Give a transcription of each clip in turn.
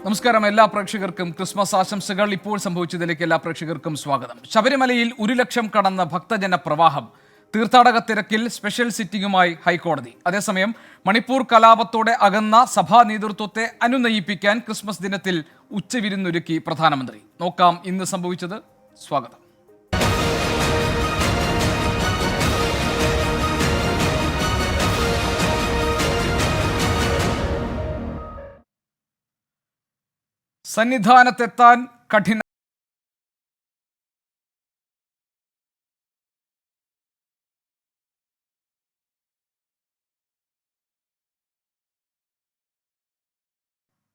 നമസ്കാരം. എല്ലാ പ്രേക്ഷകർക്കും ക്രിസ്മസ് ആശംസകൾ. ഇപ്പോൾ സംഭവിച്ചതിലേക്ക് എല്ലാ പ്രേക്ഷകർക്കും സ്വാഗതം. ശബരിമലയിൽ 1,00,000 കടന്ന ഭക്തജന പ്രവാഹം. തീർത്ഥാടക തിരക്കിൽ സ്പെഷ്യൽ സിറ്റിംഗുമായി ഹൈക്കോടതി. അതേസമയം മണിപ്പൂർ കലാപത്തോടെ അകന്ന സഭാ നേതൃത്വത്തെ അനുനയിപ്പിക്കാൻ ക്രിസ്മസ് ദിനത്തിൽ ഉച്ചവിരുന്നൊരുക്കി പ്രധാനമന്ത്രി. നോക്കാം ഇന്ന് സംഭവിച്ചത്. സ്വാഗതം. സന്നിധാനത്തെത്താൻ കഠിന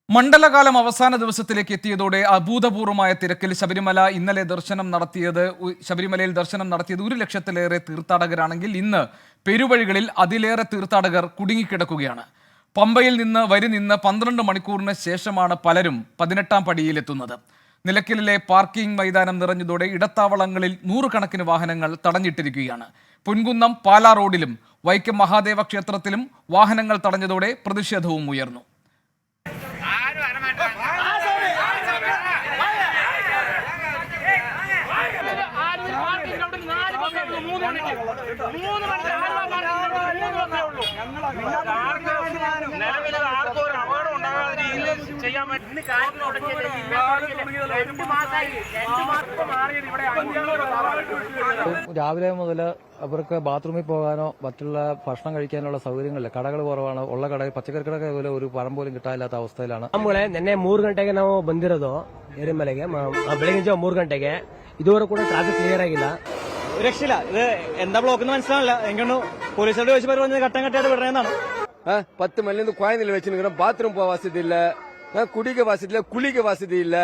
മണ്ഡലകാലം അവസാന ദിവസത്തിലേക്ക് എത്തിയതോടെ അഭൂതപൂർവമായ തിരക്കിൽ ശബരിമലയിൽ ദർശനം നടത്തിയത് 1,00,000-ലേറെ തീർത്ഥാടകരാണെങ്കിൽ ഇന്ന് പെരുവഴികളിൽ അതിലേറെ തീർത്ഥാടകർ കുടുങ്ങിക്കിടക്കുകയാണ്. പമ്പയിൽ നിന്ന് വരി നിന്ന് 12 മണിക്കൂറിന് ശേഷമാണ് പലരും 18-ാം പടിയിലെത്തുന്നത്. നിലയ്ക്കലിലെ പാർക്കിംഗ് മൈതാനം നിറഞ്ഞതോടെ ഇടത്താവളങ്ങളിൽ നൂറുകണക്കിന് വാഹനങ്ങൾ തടഞ്ഞിട്ടിരിക്കുകയാണ്. പൊൻകുന്നം പാലാ റോഡിലും വൈക്കം മഹാദേവ ക്ഷേത്രത്തിലും വാഹനങ്ങൾ തടഞ്ഞതോടെ പ്രതിഷേധവും ഉയർന്നു. രാവിലെ മുതൽ അവർക്ക് ബാത്റൂമിൽ പോകാനോ മറ്റുള്ള ഭക്ഷണം കഴിക്കാനുള്ള ಸೌಕರ್ಯಗಳಿಲ್ಲ. ಕಡಗಳು കുറവാണ്. ഉള്ള കട പച്ചക്കറി ಕಡೆ ഒരു ಪರಂ പോലും കിട്ടാനില്ലാത്ത ಅವಸ್ಥೆಯಲ್ಲಾണ്. ನಿನ್ನೆ 3 ಗಂಟೆಗೆ ನಾವು ಬಂದಿರೋದು ಎರಿಮಲೆಗೆ. ಬೆಳಗಿನ ಜಾವ 3 ಗಂಟೆಗೆ ഇതുവരെ ಕೂಡ ಟ್ರಾಫಿಕ್ ಕ್ಲಿಯರ್ ಆಗಿಲ್ಲ. രക്ഷയില്ല. ഇത് എന്താ ബ്ലോക്ക് എന്ന് മനസ്സിലാവില്ല. എനിക്കൊന്ന് പോലീസുകാരോട് ചോദിച്ചു പറഞ്ഞത് ഘട്ടം ഘട്ടമായിട്ട് വിടണമെന്നാണ്. 10 മണിലിருந்து കുഴഞ്ഞിൽ വെച്ചിരിക്കണം. ബാത്റൂം പോകാൻ വസതി ഇല്ല, കുടിக்க வசதி இல்ல, குளிக்க வசதி இல்ல.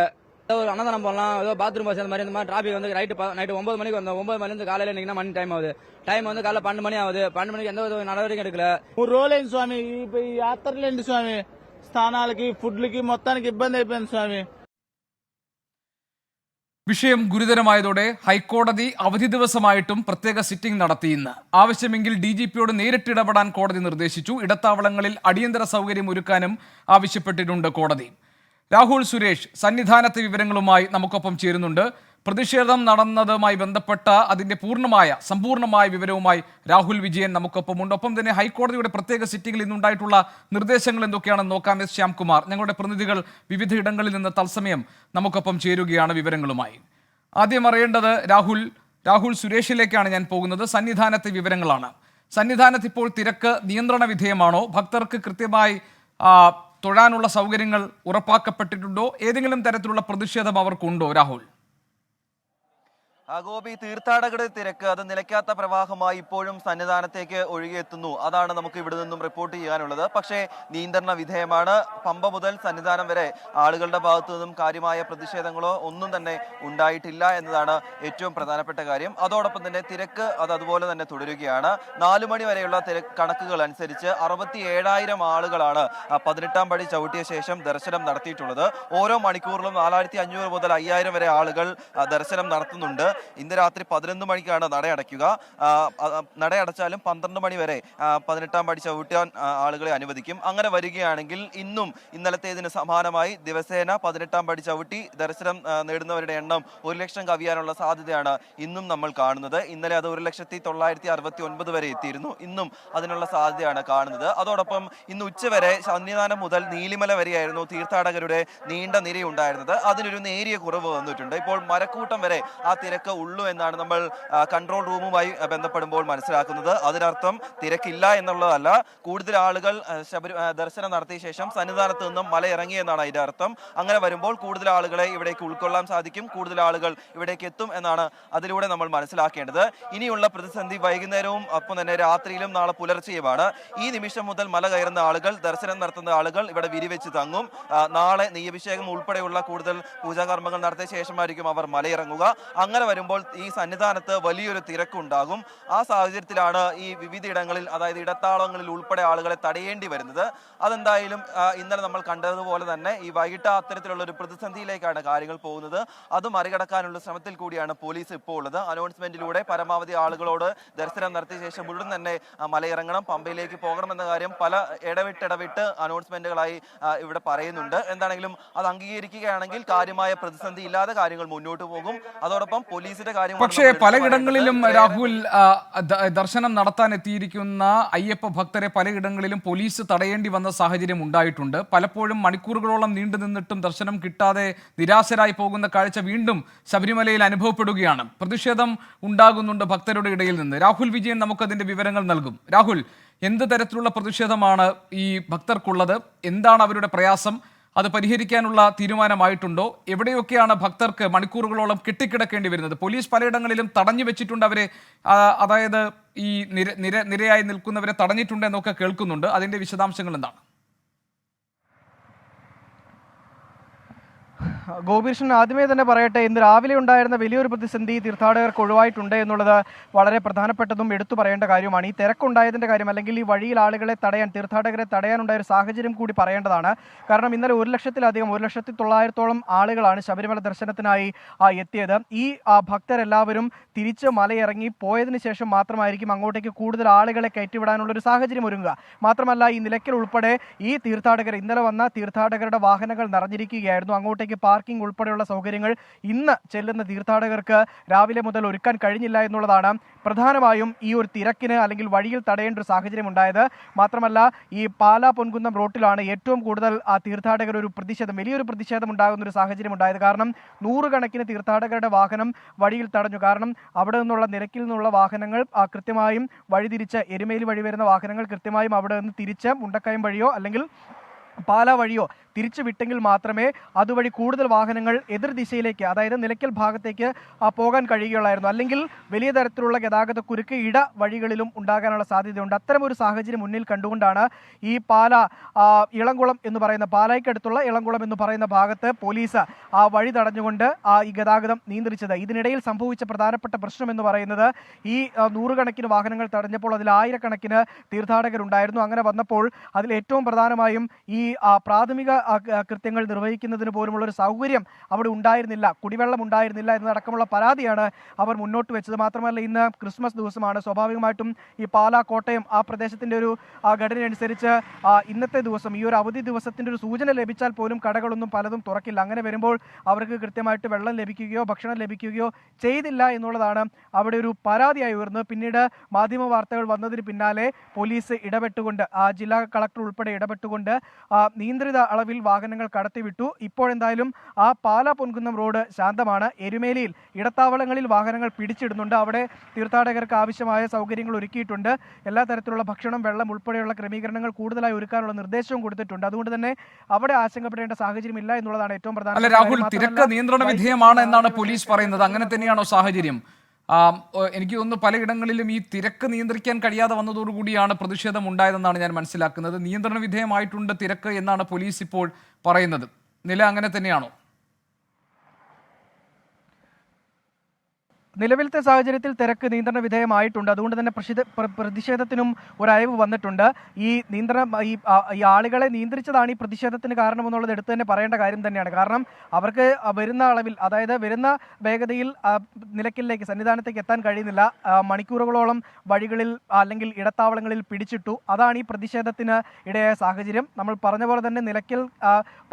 ஒரு அன்னதானம் போடலாம், ஏதோ பாத்ரூம் பஸ் அந்த மாதிரி இந்த மாதிரி டிராபிக் வந்து நைட்டு 9 மணிக்கு வந்தோம். 9 மணிலிருந்து காலையில இன்னைக்கு மணி டைம் ஆகுது. டைம் வந்து காலைல 12 மணி ஆகுது. 12 மணிக்கு எந்த ஒரு நடவடிக்கை எடுக்கல. 3 రోజులైంది స్వామి. ఈ యాత్రలేండి స్వామి. స్థానాలకి ఫుడ్లకి మొత్తానికి ఇబ్బంది అయిపోయింది స్వామి. വിഷയം ഗുരുതരമായതോടെ ഹൈക്കോടതി അവധി ദിവസമായിട്ടും പ്രത്യേക സിറ്റിംഗ് നടത്തി. ഇന്ന് ആവശ്യമെങ്കിൽ DGPയോട് നേരിട്ട് ഇടപെടാൻ കോടതി നിർദ്ദേശിച്ചു. ഇടത്താവളങ്ങളിൽ അടിയന്തര സൗകര്യം ഒരുക്കാനും ആവശ്യപ്പെട്ടിട്ടുണ്ട് കോടതി. രാഹുൽ സുരേഷ് സന്നിധാനത്തെ വിവരങ്ങളുമായി നമുക്കൊപ്പം ചേരുന്നുണ്ട്. പ്രതിഷേധം നടന്നതുമായി ബന്ധപ്പെട്ട അതിന്റെ സമ്പൂർണ്ണമായ വിവരവുമായി രാഹുൽ വിജയൻ നമുക്കൊപ്പമുണ്ട്. ഒപ്പം തന്നെ ഹൈക്കോടതിയുടെ പ്രത്യേക സിറ്റിംഗിൽ ഇന്നുണ്ടായിട്ടുള്ള നിർദ്ദേശങ്ങൾ എന്തൊക്കെയാണെന്ന് നോക്കാം. എസ് ശ്യാംകുമാർ, ഞങ്ങളുടെ പ്രതിനിധികൾ വിവിധ ഇടങ്ങളിൽ നിന്ന് തത്സമയം നമുക്കൊപ്പം ചേരുകയാണ് വിവരങ്ങളുമായി. ആദ്യം അറിയേണ്ടത് രാഹുൽ സുരേഷിലേക്കാണ് ഞാൻ പോകുന്നത്. സന്നിധാനത്തെ വിവരങ്ങളാണ്. സന്നിധാനത്ത് ഇപ്പോൾ തിരക്ക് നിയന്ത്രണ വിധേയമാണോ? ഭക്തർക്ക് കൃത്യമായി തൊഴാനുള്ള സൗകര്യങ്ങൾ ഉറപ്പാക്കപ്പെട്ടിട്ടുണ്ടോ? ഏതെങ്കിലും തരത്തിലുള്ള പ്രതിഷേധം അവർക്കുണ്ടോ? രാഹുൽ, ഗോപി, തീർത്ഥാടകരുടെ തിരക്ക് അത് നിലയ്ക്കാത്ത പ്രവാഹമായി ഇപ്പോഴും സന്നിധാനത്തേക്ക് ഒഴുകിയെത്തുന്നു. അതാണ് നമുക്ക് ഇവിടെ നിന്നും റിപ്പോർട്ട് ചെയ്യാനുള്ളത്. പക്ഷേ നിയന്ത്രണ വിധേയമാണ്. പമ്പ മുതൽ സന്നിധാനം വരെ ആളുകളുടെ ഭാഗത്തു നിന്നും കാര്യമായ പ്രതിഷേധങ്ങളോ ഒന്നും തന്നെ ഉണ്ടായിട്ടില്ല എന്നതാണ് ഏറ്റവും പ്രധാനപ്പെട്ട കാര്യം. അതോടൊപ്പം തന്നെ തിരക്ക് അത് അതുപോലെ തന്നെ തുടരുകയാണ്. 4 മണി വരെയുള്ള കണക്കുകൾ അനുസരിച്ച് 67,000 ആളുകളാണ് 18-ാം പടി ചവിട്ടിയ ശേഷം ദർശനം നടത്തിയിട്ടുള്ളത്. ഓരോ മണിക്കൂറിലും 4,500 മുതൽ 5,000 വരെ ആളുകൾ ദർശനം നടത്തുന്നുണ്ട്. ഇന്ന് രാത്രി 11 മണിക്കാണ് നടയടയ്ക്കുക. നടയടച്ചാലും 12 മണി വരെ 18-ാം പടി ചവിട്ടാൻ ആളുകളെ അനുവദിക്കും. അങ്ങനെ വരികയാണെങ്കിൽ ഇന്നും ഇന്നലത്തേതിന് സമാനമായി ദിവസേന 18-ാം പടി ചവിട്ടി ദർശനം നേടുന്നവരുടെ എണ്ണം 1,00,000 കവിയാനുള്ള സാധ്യതയാണ് ഇന്നും നമ്മൾ കാണുന്നത്. ഇന്നലെ അത് 1,969 വരെ എത്തിയിരുന്നു. ഇന്നും അതിനുള്ള സാധ്യതയാണ് കാണുന്നത്. അതോടൊപ്പം ഇന്ന് ഉച്ചവരെ സന്നിധാനം മുതൽ നീലിമല വരെയായിരുന്നു തീർത്ഥാടകരുടെ നീണ്ട നിരയുണ്ടായിരുന്നത്. അതിനൊരു നേരിയ കുറവ് വന്നിട്ടുണ്ട്. ഇപ്പോൾ മരക്കൂട്ടം വരെ ആ തിരക്ക് ഉള്ളൂ എന്നാണ് നമ്മൾ കൺട്രോൾ റൂമുമായി ബന്ധപ്പെടുമ്പോൾ മനസ്സിലാക്കുന്നത്. അതിനർത്ഥം തിരക്കില്ല എന്നുള്ളതല്ല. കൂടുതൽ ആളുകൾ ദർശനം നടത്തിയ ശേഷം സന്നിധാനത്ത് നിന്നും മല ഇറങ്ങി എന്നാണ് അതിന്റെ അർത്ഥം. അങ്ങനെ വരുമ്പോൾ കൂടുതൽ ആളുകളെ ഇവിടേക്ക് ഉൾക്കൊള്ളാൻ സാധിക്കും. കൂടുതൽ ആളുകൾ ഇവിടേക്ക് എത്തും എന്നാണ് അതിലൂടെ നമ്മൾ മനസ്സിലാക്കേണ്ടത്. ഇനിയുള്ള പ്രതിസന്ധി വൈകുന്നേരവും ഒപ്പം തന്നെ രാത്രിയിലും നാളെ പുലർച്ചെയുമാണ്. ഈ നിമിഷം മുതൽ മല കയറുന്ന ആളുകൾ, ദർശനം നടത്തുന്ന ആളുകൾ ഇവിടെ വിരിവെച്ച് തങ്ങും. നാളെ നെയ്യഭിഷേകം ഉൾപ്പെടെയുള്ള കൂടുതൽ പൂജാകർമ്മങ്ങൾ നടത്തിയ ശേഷമായിരിക്കും അവർ മലയിറങ്ങുക. അങ്ങനെ വരുമ്പോൾ ഈ സന്നിധാനത്ത് വലിയൊരു തിരക്കുണ്ടാകും. ആ സാഹചര്യത്തിലാണ് ഈ വിവിധ ഇടങ്ങളിൽ, അതായത് ഇടത്താവളങ്ങളിൽ ഉൾപ്പെടെ ആളുകളെ തടയേണ്ടി വരുന്നത്. അതെന്തായാലും ഇന്നലെ നമ്മൾ കണ്ടതുപോലെ തന്നെ ഈ വൈകിട്ട് അത്തരത്തിലുള്ള ഒരു പ്രതിസന്ധിയിലേക്കാണ് കാര്യങ്ങൾ പോകുന്നത്. അത് മറികടക്കാനുള്ള ശ്രമത്തിൽ കൂടിയാണ് പോലീസ് ഇപ്പോൾ ഉള്ളത്. അനൗൺസ്മെന്റിലൂടെ പരമാവധി ആളുകളോട് ദർശനം നടത്തിയ ശേഷം ഉടൻ തന്നെ മലയിറങ്ങണം, പമ്പയിലേക്ക് പോകണമെന്ന കാര്യം പല ഇടവിട്ട് അനൗൺസ്മെന്റുകളായി ഇവിടെ പറയുന്നുണ്ട്. എന്താണെങ്കിലും അത് അംഗീകരിക്കുകയാണെങ്കിൽ കാര്യമായ പ്രതിസന്ധി ഇല്ലാതെ കാര്യങ്ങൾ മുന്നോട്ട് പോകും. അതോടൊപ്പം പോലീസിന്റെ കാര്യം പക്ഷേ പലയിടങ്ങളിലും രാഹുൽ ദർശനം നടത്താൻ എത്തിയിരിക്കുന്ന അയ്യപ്പ ഭക്തരെ പലയിടങ്ങളിലും പോലീസ് തടയേണ്ടി വന്ന സാഹചര്യം ഉണ്ടായിട്ടുണ്ട്. പലപ്പോഴും മണിക്കൂറുകളോളം നീണ്ടു നിന്നിട്ടും ദർശനം കിട്ടാതെ നിരാശരായി പോകുന്ന കാഴ്ച വീണ്ടും ശബരിമലയിൽ അനുഭവപ്പെടുകയാണ്. പ്രതിഷേധം ഉണ്ടാകുന്നുണ്ട് ഭക്തരുടെ ഇടയിൽ നിന്ന്. രാഹുൽ വിജയൻ നമുക്കതിന്റെ വിവരങ്ങൾ നൽകും. രാഹുൽ, എന്ത് തരത്തിലുള്ള പ്രതിഷേധമാണ് ഈ ഭക്തർക്കുള്ളത്? എന്താണ് അവരുടെ പ്രയാസം? അത് പരിഹരിക്കാനുള്ള തീരുമാനമായിട്ടുണ്ടോ? എവിടെയൊക്കെയാണ് ഭക്തർക്ക് മണിക്കൂറുകളോളം കെട്ടിക്കിടക്കേണ്ടി വരുന്നത്? പോലീസ് പലയിടങ്ങളിലും തടഞ്ഞു വെച്ചിട്ടുണ്ട് അവരെ, അതായത് ഈ നിരയായി നിൽക്കുന്നവരെ തടഞ്ഞിട്ടുണ്ട് എന്നൊക്കെ കേൾക്കുന്നുണ്ട്. അതിന്റെ വിശദാംശങ്ങൾ എന്താണ്? ഗോപീകൃഷ്ണൻ, ആദ്യമേ തന്നെ പറയട്ടെ, ഇന്ന് രാവിലെ ഉണ്ടായിരുന്ന വലിയൊരു പ്രതിസന്ധി തീർത്ഥാടകർക്ക് ഒഴിവായിട്ടുണ്ട് എന്നുള്ളത് വളരെ പ്രധാനപ്പെട്ടതും എടുത്തു പറയേണ്ട കാര്യമാണ്. ഈ തിരക്കുണ്ടായതിൻ്റെ കാര്യം, അല്ലെങ്കിൽ ഈ വഴിയിൽ ആളുകളെ തടയാൻ, തീർത്ഥാടകരെ തടയാനുണ്ടായ ഒരു സാഹചര്യം കൂടി പറയേണ്ടതാണ്. കാരണം ഇന്നലെ 1,900,000 ആളുകളാണ് ശബരിമല ദർശനത്തിനായി എത്തിയത്. ഈ ഭക്തരെല്ലാവരും തിരിച്ച് മലയിറങ്ങി പോയതിനു ശേഷം മാത്രമായിരിക്കും അങ്ങോട്ടേക്ക് കൂടുതൽ ആളുകളെ കയറ്റിവിടാനുള്ള ഒരു സാഹചര്യം ഒരുങ്ങുക. മാത്രമല്ല, ഈ നിലയ്ക്കൽ ഉൾപ്പെടെ ഈ തീർത്ഥാടകർ, ഇന്നലെ വന്ന തീർത്ഥാടകരുടെ വാഹനങ്ങൾ നിറഞ്ഞിരിക്കുകയായിരുന്നു. അങ്ങോട്ടേക്ക് പാർക്കിംഗ് ഉൾപ്പെടെയുള്ള സൗകര്യങ്ങൾ ഇന്ന് ചെല്ലുന്ന തീർത്ഥാടകർക്ക് രാവിലെ മുതൽ ഒരുക്കാൻ കഴിഞ്ഞില്ല എന്നുള്ളതാണ് പ്രധാനമായും ഈ ഒരു തിരക്കിന് അല്ലെങ്കിൽ വഴിയിൽ തടയേണ്ട ഒരു സാഹചര്യം ഉണ്ടായത്. മാത്രമല്ല, ഈ പാലാ പൊൻകുന്നം റോട്ടിലാണ് ഏറ്റവും കൂടുതൽ തീർത്ഥാടകർ വലിയൊരു പ്രതിഷേധം ഉണ്ടാകുന്ന ഒരു സാഹചര്യം ഉണ്ടായത്. കാരണം 100 കണക്കിന് തീർത്ഥാടകരുടെ വാഹനം വഴിയിൽ തടഞ്ഞു. കാരണം അവിടെ നിന്നുള്ള നിരക്കിൽ നിന്നുള്ള വാഹനങ്ങൾ കൃത്യമായും വഴിതിരിച്ച്, എരുമേലി വഴി വരുന്ന വാഹനങ്ങൾ കൃത്യമായും അവിടെ നിന്ന് തിരിച്ച് മുണ്ടക്കയം വഴിയോ അല്ലെങ്കിൽ പാലാ വഴിയോ തിരിച്ചു വിട്ടെങ്കിൽ മാത്രമേ അതുവഴി കൂടുതൽ വാഹനങ്ങൾ എതിർ ദിശയിലേക്ക്, അതായത് നിലയ്ക്കൽ ഭാഗത്തേക്ക് പോകാൻ കഴിയുകയുള്ളായിരുന്നു. അല്ലെങ്കിൽ വലിയ തരത്തിലുള്ള ഗതാഗത കുരുക്ക് ഇട വഴികളിലും ഉണ്ടാകാനുള്ള സാധ്യതയുണ്ട്. അത്തരമൊരു സാഹചര്യം മുന്നിൽ കണ്ടുകൊണ്ടാണ് ഈ ഇളംകുളം എന്ന് പറയുന്ന, പാലായ്ക്കടുത്തുള്ള ഇളംകുളം എന്ന് പറയുന്ന ഭാഗത്ത് പോലീസ് വഴി തടഞ്ഞുകൊണ്ട് ഈ ഗതാഗതം നിയന്ത്രിച്ചത്. ഇതിനിടയിൽ സംഭവിച്ച പ്രധാനപ്പെട്ട പ്രശ്നം എന്ന് പറയുന്നത്, ഈ 100 കണക്കിന് വാഹനങ്ങൾ തടഞ്ഞപ്പോൾ അതിൽ 1000 തീർത്ഥാടകരുണ്ടായിരുന്നു. അങ്ങനെ വന്നപ്പോൾ അതിൽ ഏറ്റവും പ്രധാനമായും ഈ പ്രാഥമിക കൃത്യങ്ങൾ നിർവഹിക്കുന്നതിന് പോലുമുള്ള ഒരു സൗകര്യം അവിടെ ഉണ്ടായിരുന്നില്ല, കുടിവെള്ളം ഉണ്ടായിരുന്നില്ല എന്നതടക്കമുള്ള പരാതിയാണ് അവർ മുന്നോട്ട് വെച്ചത്. മാത്രമല്ല, ഇന്ന് ക്രിസ്മസ് ദിവസമാണ്. സ്വാഭാവികമായിട്ടും ഈ പാലാ, കോട്ടയം ആ പ്രദേശത്തിൻ്റെ ഒരു ഘടനയനുസരിച്ച് ഇന്നത്തെ ദിവസം, ഈ ഒരു അവധി ദിവസത്തിൻ്റെ ഒരു സൂചന ലഭിച്ചാൽ പോലും കടകളൊന്നും പലതും തുറക്കില്ല. അങ്ങനെ വരുമ്പോൾ അവർക്ക് കൃത്യമായിട്ട് വെള്ളം ലഭിക്കുകയോ ഭക്ഷണം ലഭിക്കുകയോ ചെയ്തില്ല എന്നുള്ളതാണ് അവിടെ ഒരു പരാതിയായി ഉയർന്നത്. പിന്നീട് മാധ്യമ വാർത്തകൾ വന്നതിന് പിന്നാലെ പോലീസ് ഇടപെട്ടുകൊണ്ട്, ജില്ലാ കളക്ടർ ഉൾപ്പെടെ ഇടപെട്ടുകൊണ്ട് നിയന്ത്രിത അളവിൽ വാഹനങ്ങൾ കടത്തിവിട്ടു. ഇപ്പോഴെന്തായാലും ആ പാലാ പൊൻകുന്നം റോഡ് ശാന്തമാണ്. എരുമേലിയിൽ ഇടത്താവളങ്ങളിൽ വാഹനങ്ങൾ പിടിച്ചിടുന്നുണ്ട്. അവിടെ തീർത്ഥാടകർക്ക് ആവശ്യമായ സൗകര്യങ്ങൾ ഒരുക്കിയിട്ടുണ്ട്. എല്ലാ തരത്തിലുള്ള ഭക്ഷണം, വെള്ളം ഉൾപ്പെടെയുള്ള ക്രമീകരണങ്ങൾ കൂടുതലായി ഒരുക്കാനുള്ള നിർദ്ദേശവും കൊടുത്തിട്ടുണ്ട്. അതുകൊണ്ട് തന്നെ അവിടെ ആശങ്കപ്പെടേണ്ട സാഹചര്യമില്ല എന്നുള്ളതാണ് ഏറ്റവും പ്രധാനം. രാഹുൽ, തിരക്ക് നിയന്ത്രണ വിധേയമാണ് എന്നാണ് പോലീസ് പറയുന്നത്. അങ്ങനെ തന്നെയാണോ സാഹചര്യം? എനിക്ക് തോന്നുന്നു പലയിടങ്ങളിലും ഈ തിരക്ക് നിയന്ത്രിക്കാൻ കഴിയാതെ വന്നതോടുകൂടിയാണ് പ്രതിഷേധം ഉണ്ടായതെന്നാണ് ഞാൻ മനസ്സിലാക്കുന്നത്. നിയന്ത്രണ വിധേയമായിട്ടുണ്ട് തിരക്ക് എന്നാണ് പോലീസ് ഇപ്പോൾ പറയുന്നത്. നില അങ്ങനെ തന്നെയാണോ? നിലവിലത്തെ സാഹചര്യത്തിൽ തിരക്ക് നിയന്ത്രണ വിധേയമായിട്ടുണ്ട്. അതുകൊണ്ട് തന്നെ പ്രതിഷേധത്തിനും ഒരയവ് വന്നിട്ടുണ്ട്. ഈ ആളുകളെ നിയന്ത്രിച്ചതാണ് ഈ പ്രതിഷേധത്തിന് കാരണമെന്നുള്ളത് എടുത്തു തന്നെ പറയേണ്ട കാര്യം തന്നെയാണ്. കാരണം അവർക്ക് വരുന്ന അളവിൽ, അതായത് വരുന്ന വേഗതയിൽ നിലയ്ക്കലിലേക്ക്, സന്നിധാനത്തേക്ക് എത്താൻ കഴിയുന്നില്ല. മണിക്കൂറുകളോളം വഴികളിൽ അല്ലെങ്കിൽ ഇടത്താവളങ്ങളിൽ പിടിച്ചിട്ടു. അതാണ് ഈ പ്രതിഷേധത്തിന് ഇടയായ സാഹചര്യം. നമ്മൾ പറഞ്ഞ പോലെ തന്നെ നിലയ്ക്കൽ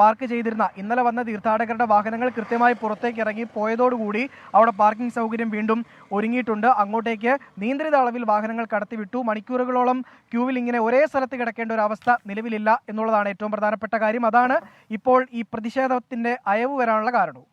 പാർക്ക് ചെയ്തിരുന്ന ഇന്നലെ വന്ന തീർത്ഥാടകരുടെ വാഹനങ്ങൾ കൃത്യമായി പുറത്തേക്ക് ഇറങ്ങി പോയതോടുകൂടി അവിടെ പാർക്കിംഗ് സൗകര്യം വീണ്ടും ഒരുങ്ങിയിട്ടുണ്ട്. അങ്ങോട്ടേക്ക് നിയന്ത്രിത അളവിൽ വാഹനങ്ങൾ കടത്തിവിട്ടു. മണിക്കൂറുകളോളം ക്യൂവിൽ ഇങ്ങനെ ഒരേ സ്ഥലത്ത് കിടക്കേണ്ട ഒരു അവസ്ഥ നിലവിലില്ല എന്നുള്ളതാണ് ഏറ്റവും പ്രധാനപ്പെട്ട കാര്യം. അതാണ് ഇപ്പോൾ ഈ പ്രതിഷേധത്തിന്റെ അയവ് വരാനുള്ള കാരണവും.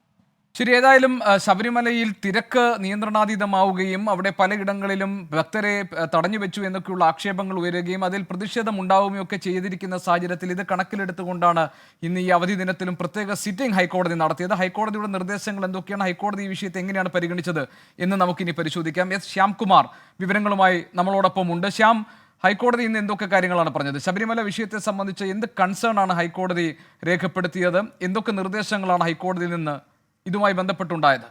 ശരി, ഏതായാലും ശബരിമലയിൽ തിരക്ക് നിയന്ത്രണാതീതമാവുകയും അവിടെ പലയിടങ്ങളിലും ഭക്തരെ തടഞ്ഞു വെച്ചു എന്നൊക്കെയുള്ള ആക്ഷേപങ്ങൾ ഉയരുകയും അതിൽ പ്രതിഷേധം ഉണ്ടാവുകയും ഒക്കെ ചെയ്തിരിക്കുന്ന സാഹചര്യത്തിൽ ഇത് കണക്കിലെടുത്തുകൊണ്ടാണ് ഇന്ന് ഈ അവധി ദിനത്തിലും പ്രത്യേക സിറ്റിംഗ് ഹൈക്കോടതി നടത്തിയത്. ഹൈക്കോടതിയുടെ നിർദ്ദേശങ്ങൾ എന്തൊക്കെയാണ്, ഹൈക്കോടതി ഈ വിഷയത്തെ എങ്ങനെയാണ് പരിഗണിച്ചത് എന്ന് നമുക്കിനി പരിശോധിക്കാം. എസ് ശ്യാംകുമാർ വിവരങ്ങളുമായി നമ്മളോടൊപ്പം ഉണ്ട്. ശ്യാം, ഹൈക്കോടതി ഇന്ന് എന്തൊക്കെ കാര്യങ്ങളാണ് പറഞ്ഞത്? ശബരിമല വിഷയത്തെ സംബന്ധിച്ച് എന്ത് കൺസേൺ ആണ് ഹൈക്കോടതി രേഖപ്പെടുത്തിയത്? എന്തൊക്കെ നിർദ്ദേശങ്ങളാണ് ഹൈക്കോടതിയിൽ നിന്ന് ഇതുമായി ബന്ധപ്പെട്ടുണ്ടായത്?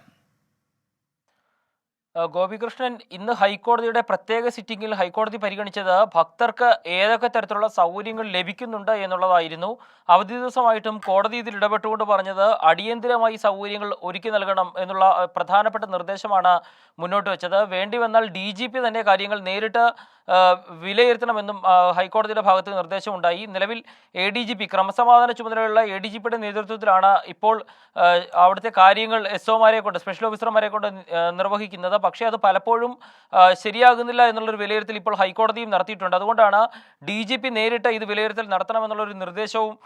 ഗോപികൃഷ്ണൻ, ഇന്ന് ഹൈക്കോടതിയുടെ പ്രത്യേക സിറ്റിംഗിൽ ഹൈക്കോടതി പരിഗണിച്ചത് ഭക്തർക്ക് ഏതൊക്കെ തരത്തിലുള്ള സൗകര്യങ്ങൾ ലഭിക്കുന്നുണ്ട് എന്നുള്ളതായിരുന്നു. അവധി ദിവസമായിട്ടും കോടതി ഇതിൽ ഇടപെട്ടുകൊണ്ട് പറഞ്ഞത് അടിയന്തിരമായി സൗകര്യങ്ങൾ ഒരുക്കി നൽകണം എന്നുള്ള പ്രധാനപ്പെട്ട നിർദ്ദേശമാണ് മുന്നോട്ട് വെച്ചത്. വേണ്ടി വന്നാൽ DGP തന്നെ കാര്യങ്ങൾ നേരിട്ട് വിലയിരുത്തണമെന്നും ഹൈക്കോടതിയുടെ ഭാഗത്ത് നിർദ്ദേശമുണ്ടായി. നിലവിൽ ADGP ക്രമസമാധാന ചുമതലയുള്ള ADGPയുടെ നേതൃത്വത്തിലാണ് ഇപ്പോൾ അവിടുത്തെ കാര്യങ്ങൾ SOമാരെ കൊണ്ട്, സ്പെഷ്യൽ ഓഫീസർമാരെ കൊണ്ട് നിർവഹിക്കുന്നത്. പക്ഷേ അത് പലപ്പോഴും ശരിയാകുന്നില്ല എന്നുള്ളൊരു വിലയിരുത്തൽ ഇപ്പോൾ ഹൈക്കോടതിയും നടത്തിയിട്ടുണ്ട്. അതുകൊണ്ടാണ് DGP നേരിട്ട് ഇത് വിലയിരുത്തൽ നടത്തണമെന്നുള്ളൊരു നിർദ്ദേശവും